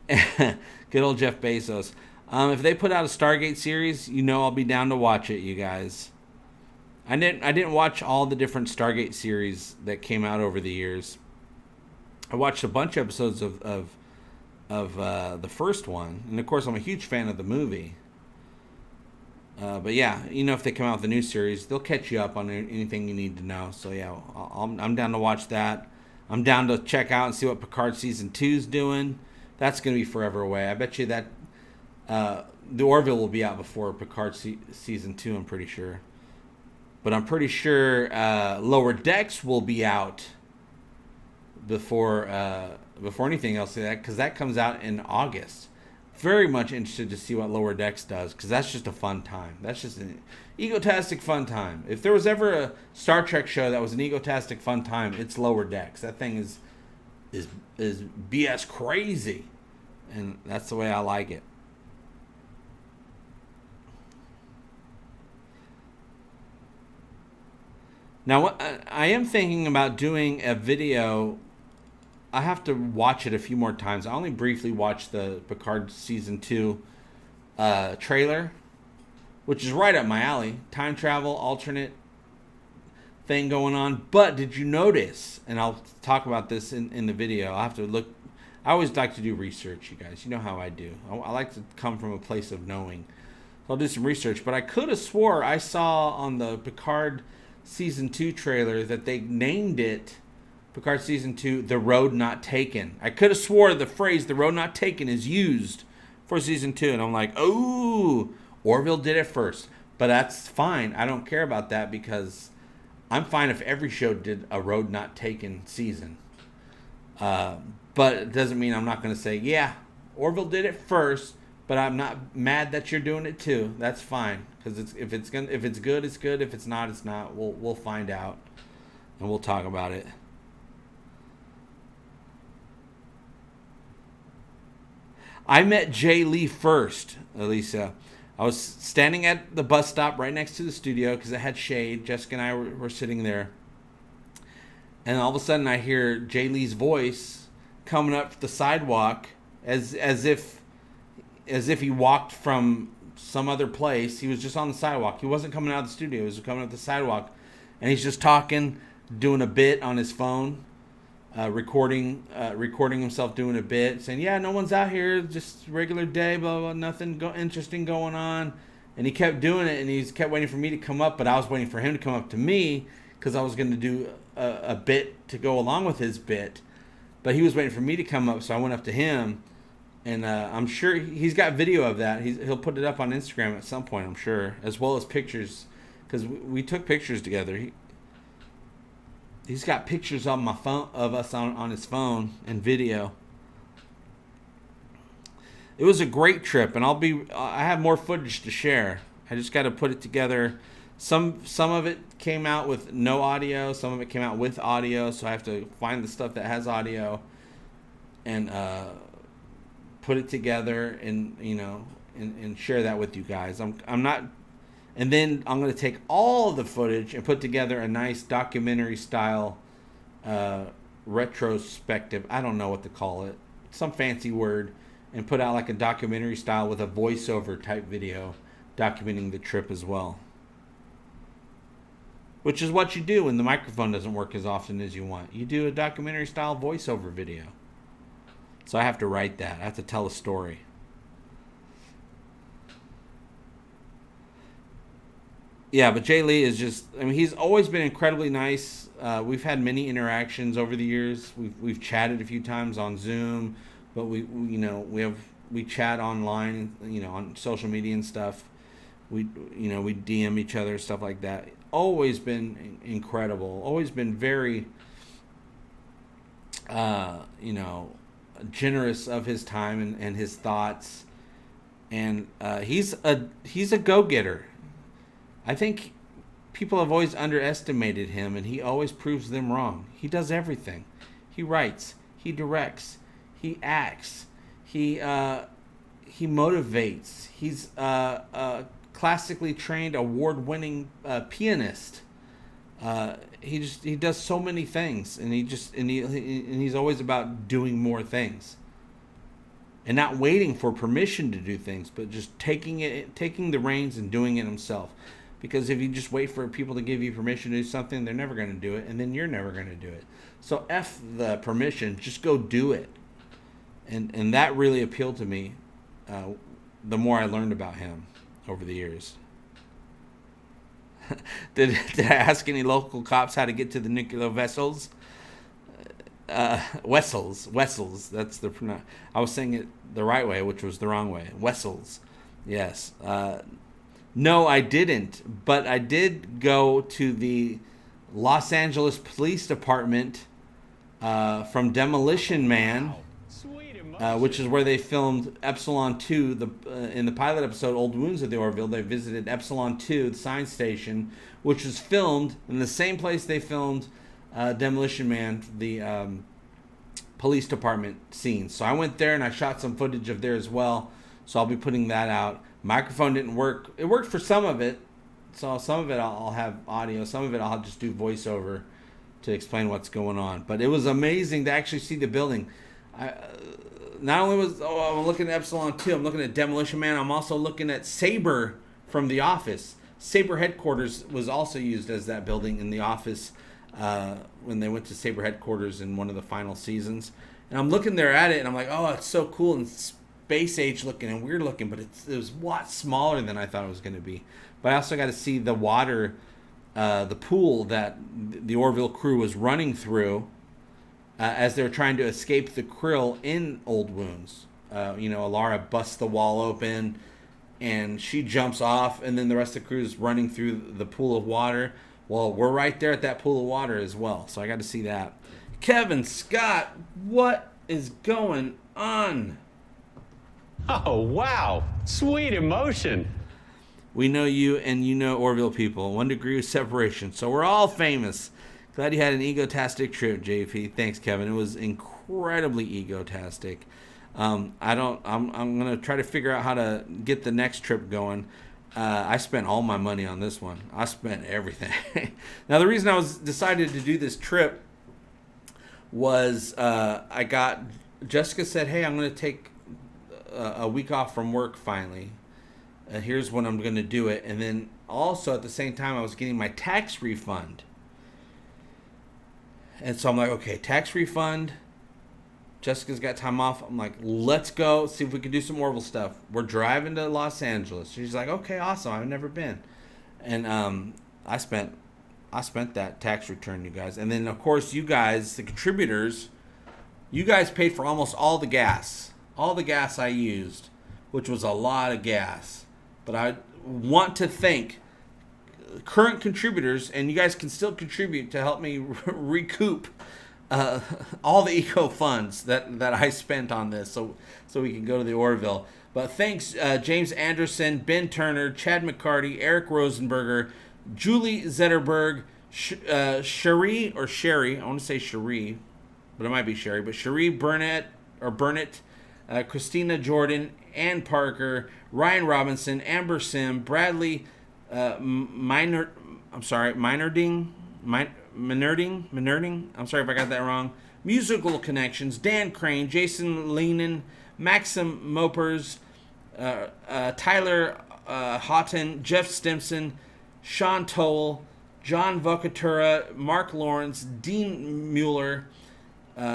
Good old Jeff Bezos. If they put out a Stargate series, you know I'll be down to watch it, you guys. I didn't watch all the different Stargate series that came out over the years. I watched a bunch of episodes of the first one, and of course I'm a huge fan of the movie. But yeah, you know, if they come out with a new series, they'll catch you up on anything you need to know. So yeah, I'm down to watch that. I'm down to check out and see what Picard season 2's doing. That's gonna be forever away. I bet you that the Orville will be out before Picard season 2. I'm pretty sure, but I'm pretty sure Lower Decks will be out before anything else, because that comes out in August. Very much interested to see what Lower Decks does, because that's just a fun time. That's just an egotastic fun time. If there was ever a Star Trek show that was an egotastic fun time, it's Lower Decks. That thing is BS crazy, and that's the way I like it. Now, what I am thinking about doing a video. I have to watch it a few more times. I only briefly watched the Picard Season 2 trailer, which is right up my alley. Time travel, alternate thing going on. But did you notice, and I'll talk about this in the video, I'll have to look. I always like to do research, you guys. You know how I do. I like to come from a place of knowing. So I'll do some research. But I could have swore I saw on the Picard Season 2 trailer that they named it Picard Season 2, The Road Not Taken. I could have swore the phrase The Road Not Taken is used for Season 2. And I'm like, oh, Orville did it first. But that's fine. I don't care about that, because I'm fine if every show did a Road Not Taken season. But it doesn't mean I'm not going to say, yeah, Orville did it first, but I'm not mad that you're doing it too. That's fine. Because if it's good, it's good. If it's not, it's not. We'll find out. And we'll talk about it. I met JLee first, Elisa. I was standing at the bus stop right next to the studio because it had shade. Jessica and I were sitting there. And all of a sudden I hear JLee's voice coming up the sidewalk as if he walked from some other place. He was just on the sidewalk. He wasn't coming out of the studio. He was coming up the sidewalk. And he's just talking, doing a bit on his phone. Recording himself doing a bit, saying, yeah, no one's out here, just regular day, blah, blah, nothing interesting going on. And he kept doing it, and he kept waiting for me to come up, but I was waiting for him to come up to me, because I was going to do a bit to go along with his bit. But he was waiting for me to come up, so I went up to him, and I'm sure he's got video of that. He'll put it up on Instagram at some point, I'm sure, as well as pictures, because we took pictures together. He's got pictures on my phone of us on his phone and video. It was a great trip, and I have more footage to share. I just got to put it together Some of it came out with no audio. Some of it came out with audio. So I have to find the stuff that has audio and put it together and and share that with you guys. I'm not, and then I'm going to take all of the footage and put together a nice documentary style retrospective. I don't know what to call it. Some fancy word, and put out like a documentary style with a voiceover type video documenting the trip as well. Which is what you do when the microphone doesn't work as often as you want. You do a documentary style voiceover video. So I have to write that. I have to tell a story. Yeah, but JLee is just, he's always been incredibly nice. We've had many interactions over the years. We've chatted a few times on Zoom, but we chat online, on social media and stuff. We DM each other, stuff like that. Always been incredible. Always been very, generous of his time and his thoughts. And he's a go-getter. I think people have always underestimated him, and he always proves them wrong. He does everything. He writes. He directs. He acts. He motivates. He's classically trained, award-winning pianist. He does so many things, and he's always about doing more things, and not waiting for permission to do things, but just taking the reins and doing it himself. Because if you just wait for people to give you permission to do something, they're never going to do it, and then you're never going to do it. So F the permission, just go do it. And that really appealed to me the more I learned about him over the years. Did I ask any local cops how to get to the nuclear vessels? Wessels. That's the pronoun. I was saying it the right way, which was the wrong way. Wessels. Yes. No, I didn't. But I did go to the Los Angeles Police Department from Demolition Man. Which is where they filmed Epsilon 2. In the pilot episode, Old Wounds of the Orville, they visited Epsilon 2, the science station, which was filmed in the same place they filmed Demolition Man, the police department scenes. So I went there and I shot some footage of there as well. So I'll be putting that out. Microphone didn't work. It worked for some of it. So some of it I'll have audio. Some of it I'll just do voiceover to explain what's going on. But it was amazing to actually see the building. Not only I'm looking at Epsilon 2, I'm looking at Demolition Man, I'm also looking at Sabre from The Office. Sabre headquarters was also used as that building in The Office when they went to Sabre headquarters in one of the final seasons. And I'm looking there at it, and I'm like, oh, it's so cool and space age looking and weird looking, but it was a lot smaller than I thought it was going to be. But I also got to see the water, the pool that the Orville crew was running through as they're trying to escape the krill in Old Wounds. Alara busts the wall open, and she jumps off, and then the rest of the crew is running through the pool of water. Well, we're right there at that pool of water as well, so I got to see that. Kevin Scott, what is going on? Oh, wow. Sweet emotion. We know you, and you know Orville people. 1 degree of separation, so we're all famous. Glad you had an egotastic trip, JP. Thanks, Kevin. It was incredibly egotastic. I'm gonna try to figure out how to get the next trip going. I spent all my money on this one. I spent everything. Now, the reason I decided to do this trip was Jessica said, "Hey, I'm gonna take a week off from work finally. Here's when I'm gonna do it." And then also at the same time, I was getting my tax refund. And so I'm like, okay, tax refund. Jessica's got time off. I'm like, let's go see if we can do some Orville stuff. We're driving to Los Angeles. She's like, okay, awesome. I've never been. And I spent that tax return, you guys. And then, of course, you guys, the contributors, you guys paid for almost all the gas. All the gas I used, which was a lot of gas. But I want to thank current contributors, and you guys can still contribute to help me recoup all the eco funds that I spent on this, so we can go to the Orville. But thanks, James Andrison, Ben Turner, Chad McCarty, Eric Rosenberger, Julie Zetterberg, Sheree or Sheree. I want to say Sheree, but it might be Sheree. But Sheree Burnett, Christina Jordan, Ann Parker, Ryan Robinson, Amber Simm, Bradley Meinerding. I'm sorry if I got that wrong. Musical Connections, Dan Crain, Jason Leinen, Maxim Mopars, Tyler Houghton, Jeff Stimpson, Sean Toal, John Vocatura, Mark Lawrence, Dean Mueller,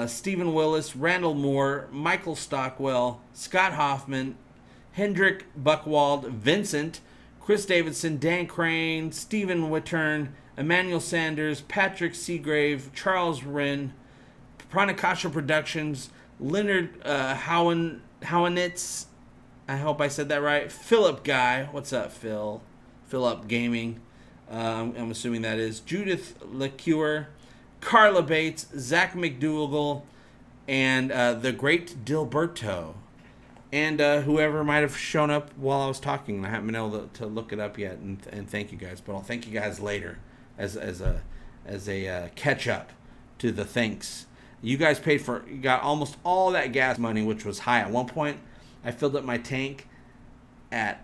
Stephen Willis, Randal Moore, Michael Stockwell, Scott Hoffman, Hendrik Buchwald, Vincent, Chris Davidson, Dan Crain, Stephen Whittern, Emmanuel Sanders, Patrick Seagrave, Charles Wren, Pranakasha Productions, Leonard Howanitz, I hope I said that right, Philip Guy, what's up, Phil? Philip Gaming, I'm assuming that is, Judith LeCure, Carla Bates, Zach McDougall, and the great Dilberto, and whoever might have shown up while I was talking. I haven't been able to look it up yet, and thank you guys, but I'll thank you guys later as a catch up to the thanks. You guys you got almost all that gas money, which was high. At one point, I filled up my tank at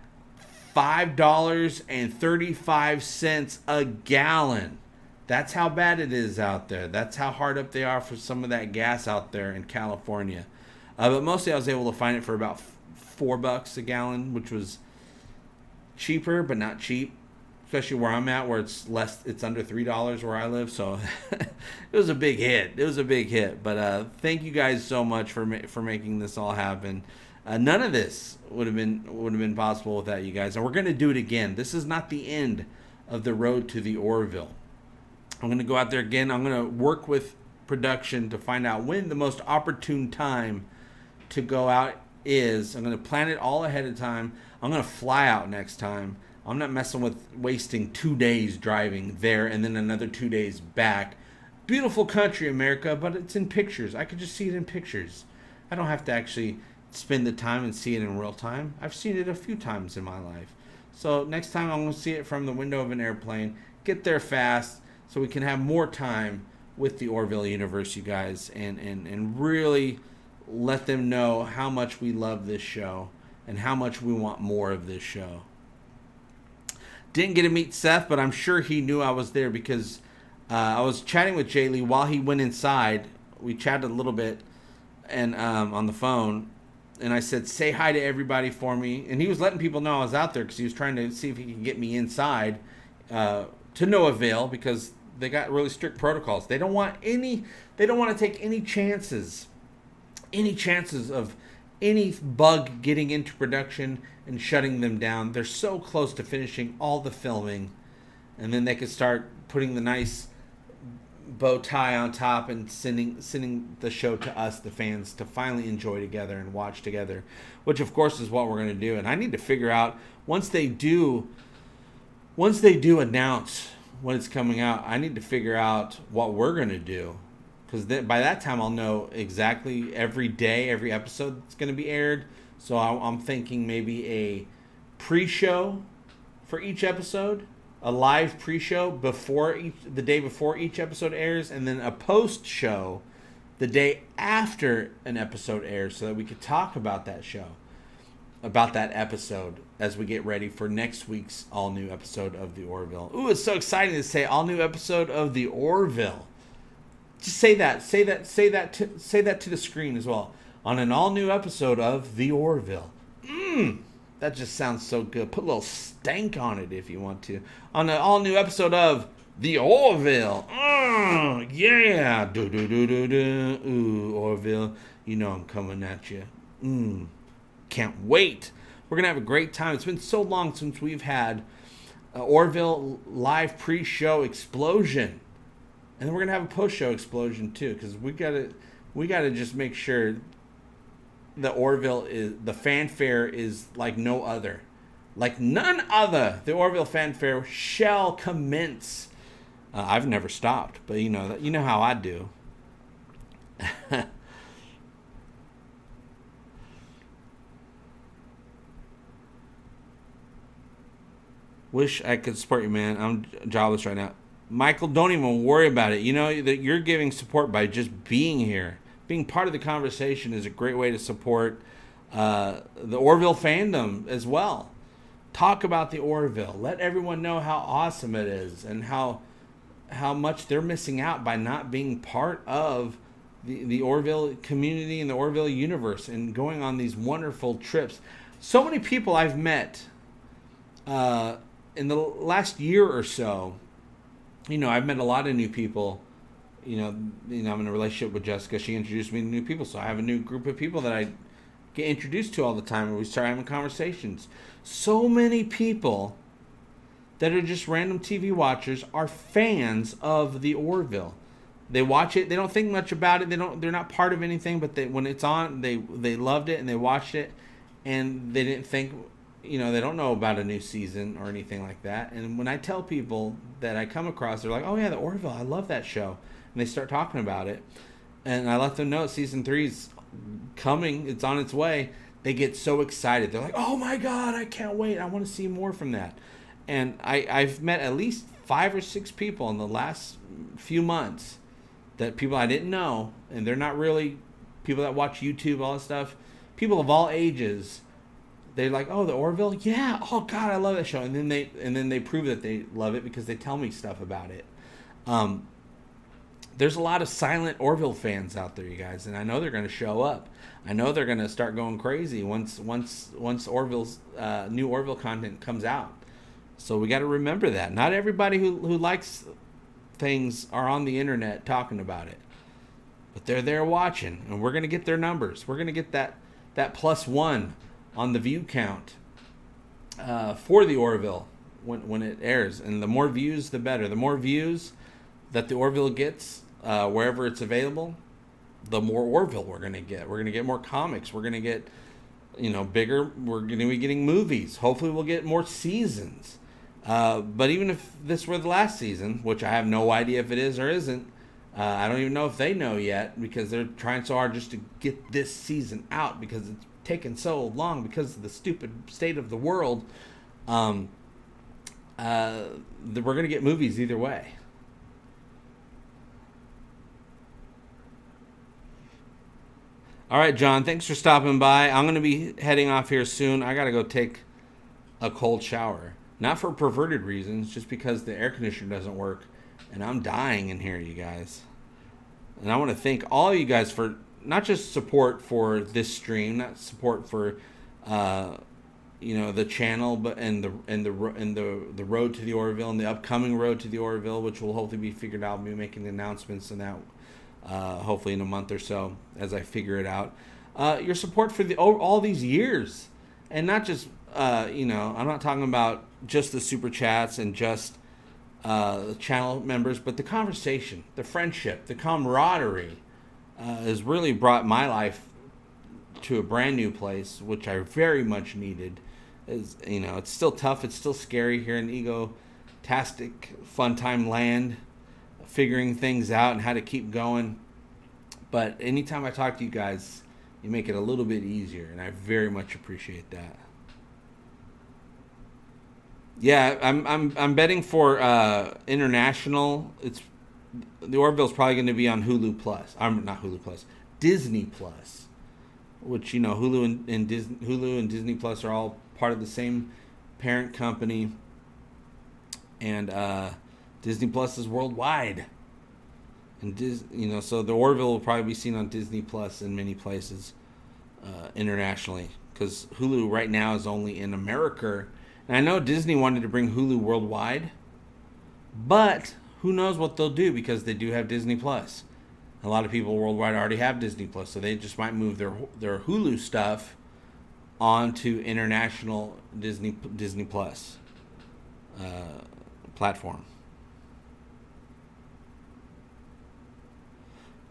$5.35 a gallon. That's how bad it is out there. That's how hard up they are for some of that gas out there in California. But mostly I was able to find it for about $4 a gallon, which was cheaper, but not cheap. Especially where I'm at, where it's under $3 where I live. So it was a big hit. But thank you guys so much for making this all happen. None of this would have been possible without you guys. And we're going to do it again. This is not the end of the road to the Orville. I'm going to go out there again. I'm going to work with production to find out when the most opportune time to go out is. I'm going to plan it all ahead of time. I'm going to fly out next time. I'm not messing with wasting 2 days driving there and then another 2 days back. Beautiful country, America, but it's in pictures. I could just see it in pictures. I don't have to actually spend the time and see it in real time. I've seen it a few times in my life. So next time I'm going to see it from the window of an airplane. Get there fast so we can have more time with the Orville universe, you guys, and really let them know how much we love this show and how much we want more of this show. Didn't get to meet Seth, but I'm sure he knew I was there because I was chatting with JLee while he went inside. We chatted a little bit and on the phone, and I said, say hi to everybody for me. And he was letting people know I was out there because he was trying to see if he could get me inside to no avail because they got really strict protocols. They don't want to take any chances of any bug getting into production and shutting them down. They're so close to finishing all the filming, and then they could start putting the nice bow tie on top and sending the show to us, the fans, to finally enjoy together and watch together, which of course is what we're going to do. And I need to figure out once they do announce when it's coming out, I need to figure out what we're going to do. Because by that time, I'll know exactly every day, every episode that's going to be aired. So I'm thinking maybe a pre-show for each episode, a live pre-show the day before each episode airs, and then a post-show the day after an episode airs so that we could talk about that show, about that episode as we get ready for next week's all-new episode of The Orville. Ooh, it's so exciting to say all-new episode of The Orville. Just say that to the screen as well. On an all-new episode of The Orville. That just sounds so good. Put a little stank on it if you want to. On an all-new episode of The Orville. Yeah. Do-do-do-do-do. Ooh, Orville. You know I'm coming at you. Can't wait. We're going to have a great time. It's been so long since we've had Orville live pre-show explosion. And then we're gonna have a post-show explosion too, because we gotta just make sure the Orville the fanfare is like no other, like none other. The Orville fanfare shall commence. I've never stopped, but you know how I do. Wish I could support you, man. I'm jobless right now. Michael, don't even worry about it. You know that you're giving support by just being here. Being part of the conversation is a great way to support the Orville fandom as well. Talk about the Orville. Let everyone know how awesome it is and how much they're missing out by not being part of the Orville community and the Orville universe and going on these wonderful trips. So many people I've met in the last year or so. You know, I've met a lot of new people. You know, I'm in a relationship with Jessica. She introduced me to new people, so I have a new group of people that I get introduced to all the time, and we start having conversations. So many people that are just random TV watchers are fans of the Orville. They watch it. They don't think much about it. They're not part of anything. But when it's on, they loved it and they watched it, and they didn't think. You know, they don't know about a new season or anything like that. And when I tell people that I come across, they're like, "Oh yeah, the Orville. I love that show," and they start talking about it. And I let them know season 3's coming. It's on its way. They get so excited. They're like, "Oh my God, I can't wait. I want to see more from that." And I've met at least 5 or 6 people in the last few months that people I didn't know, and they're not really people that watch YouTube, all that stuff. People of all ages. They're like, "Oh, the Orville? Yeah. Oh God, I love that show." And then they prove that they love it because they tell me stuff about it. There's a lot of silent Orville fans out there, you guys, and I know they're going to show up. I know they're going to start going crazy once Orville's new Orville content comes out. So we got to remember that. Not everybody who likes things are on the internet talking about it, but they're there watching, and we're going to get their numbers. We're going to get that +1 on the view count for the Orville when it airs. And the more views, the better. The more views that the Orville gets wherever it's available, the more Orville we're going to get. We're going to get more comics. We're going to get, bigger. We're going to be getting movies. Hopefully we'll get more seasons. But even if this were the last season, which I have no idea if it is or isn't, I don't even know if they know yet because they're trying so hard just to get this season out because it's taken so long because of the stupid state of the world. We're going to get movies either way. All right, John, thanks for stopping by. I'm going to be heading off here soon. I got to go take a cold shower. Not for perverted reasons, just because the air conditioner doesn't work. And I'm dying in here, you guys. And I want to thank all of you guys for not just support for this stream, not support for the channel, but and the road to the Orville and the upcoming road to the Orville, which will hopefully be figured out. I'll be making announcements on that hopefully in a month or so as I figure it out. Your support for all these years, and not just I'm not talking about just the super chats and just the channel members, but the conversation, the friendship, the camaraderie has really brought my life to a brand new place, which I very much needed. It's still tough, it's still scary here in egotastic fun time land, figuring things out and how to keep going. But anytime I talk to you guys, you make it a little bit easier, and I very much appreciate that. Yeah, I'm betting for international. The Orville's probably going to be on Hulu Plus. I'm not Hulu Plus, Disney Plus, which Hulu and Disney Plus are all part of the same parent company, and Disney Plus is worldwide, and so the Orville will probably be seen on Disney Plus in many places internationally, because Hulu right now is only in America. And I know Disney wanted to bring Hulu worldwide, but who knows what they'll do, because they do have Disney Plus. A lot of people worldwide already have Disney Plus, so they just might move their Hulu stuff onto international Disney Plus platform.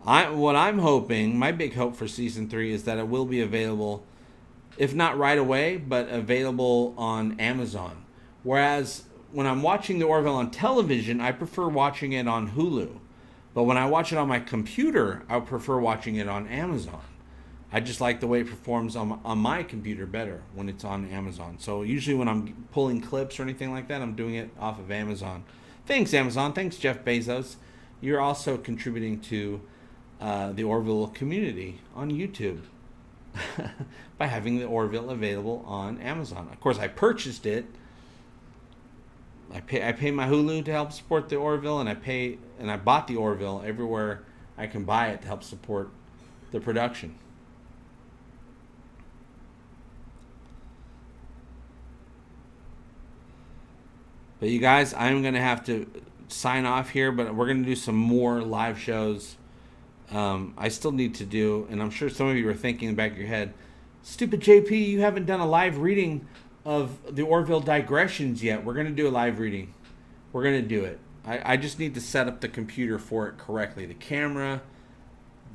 What I'm hoping, my big hope for season 3 is that it will be available, if not right away, but available on Amazon. Whereas when I'm watching the Orville on television, I prefer watching it on Hulu. But when I watch it on my computer, I prefer watching it on Amazon. I just like the way it performs on my computer better when it's on Amazon. So usually when I'm pulling clips or anything like that, I'm doing it off of Amazon. Thanks, Amazon. Thanks, Jeff Bezos. You're also contributing to the Orville community on YouTube by having the Orville available on Amazon. Of course, I purchased it. I pay my Hulu to help support the Orville, and I bought the Orville everywhere I can buy it to help support the production. But you guys, I'm going to have to sign off here, but we're going to do some more live shows. I still need to do, and I'm sure some of you are thinking in the back of your head, stupid JP, you haven't done a live reading of the Orville digressions yet. We're going to do a live reading. We're going to do it. I just need to set up the computer for it correctly. The camera,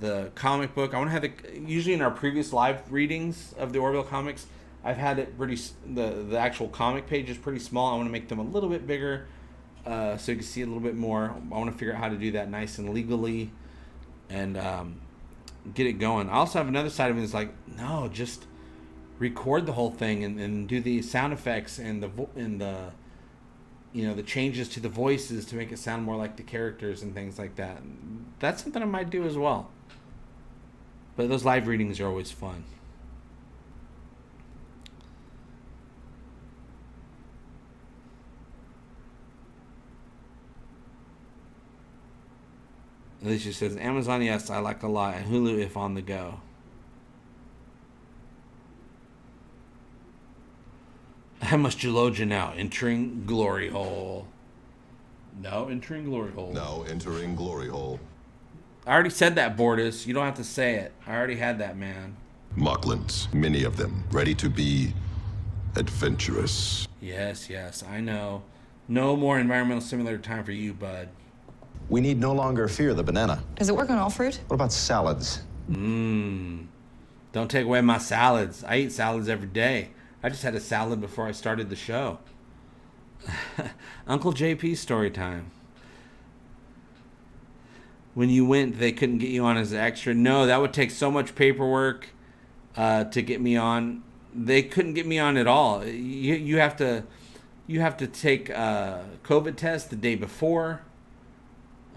the comic book. I want to have usually in our previous live readings of the Orville comics, I've had it the actual comic page is pretty small. I want to make them a little bit bigger so you can see a little bit more. I want to figure out how to do that nice and legally and get it going. I also have another side of me that's like, no, just record the whole thing and do the sound effects and the changes to the voices to make it sound more like the characters and things like that. That's something I might do as well. But those live readings are always fun. Alicia says, Amazon, yes, I like a lot. And Hulu, if on the go. How much Geologia now? Entering Glory Hole. No, entering Glory Hole. Now entering Glory Hole. I already said that, Bortus. You don't have to say it. I already had that, man. Mocklins, many of them, ready to be adventurous. Yes, I know. No more environmental simulator time for you, bud. We need no longer fear the banana. Does it work on all fruit? What about salads? Don't take away my salads. I eat salads every day. I just had a salad before I started the show. Uncle JP story time. When you went, they couldn't get you on as an extra. No, that would take so much paperwork to get me on. They couldn't get me on at all. You have to take a COVID test the day before.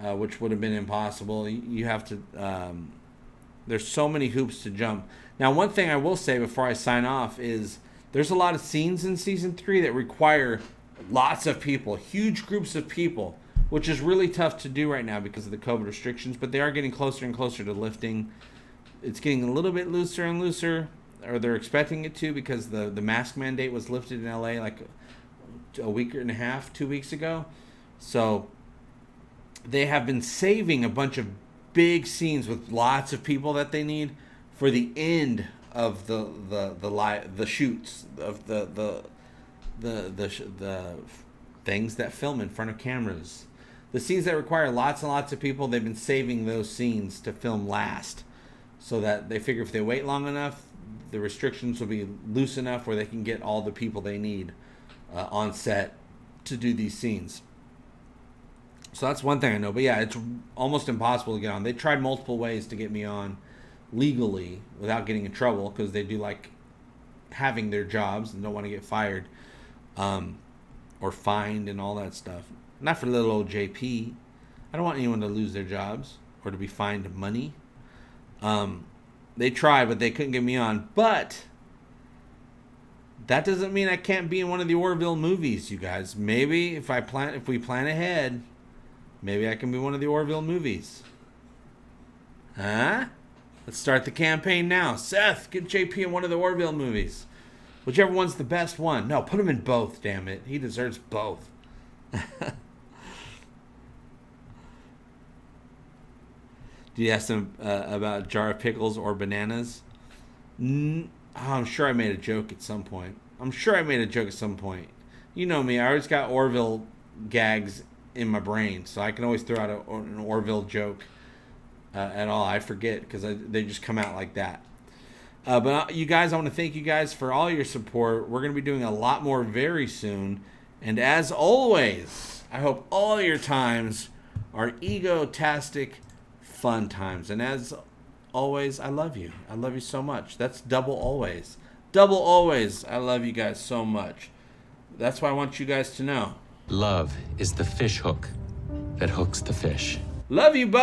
Which would have been impossible. You have to, there's so many hoops to jump. Now, one thing I will say before I sign off is there's a lot of scenes in season 3 that require lots of people, huge groups of people, which is really tough to do right now because of the COVID restrictions, but they are getting closer and closer to lifting. It's getting a little bit looser and looser, or they're expecting it to, because the mask mandate was lifted in LA like a week and a half, 2 weeks ago. So they have been saving a bunch of big scenes with lots of people that they need for the end of the shoots of the things that film in front of cameras. The scenes that require lots and lots of people, they've been saving those scenes to film last, so that they figure if they wait long enough, the restrictions will be loose enough where they can get all the people they need on set to do these scenes. So that's one thing I know. But yeah, it's almost impossible to get on. They tried multiple ways to get me on legally without getting in trouble, because they do like having their jobs and don't want to get fired or fined and all that stuff. Not for little old JP. I don't want anyone to lose their jobs or to be fined money. They tried, but they couldn't get me on. But that doesn't mean I can't be in one of the Orville movies, you guys. Maybe if we plan ahead, maybe I can be one of the Orville movies. Huh? Let's start the campaign now. Seth, get JP in one of the Orville movies. Whichever one's the best one. No, put him in both, damn it. He deserves both. Do you ask them about a jar of pickles or bananas? I'm sure I made a joke at some point. You know me. I always got Orville gags in my brain, so I can always throw out an Orville joke at all. I forget because they just come out like that. But you guys, I want to thank you guys for all your support. We're going to be doing a lot more very soon. And as always, I hope all your times are egotastic fun times. And as always, I love you. I love you so much. That's double always. Double always. I love you guys so much. That's what I want you guys to know. Love is the fish hook that hooks the fish. Love you, bub.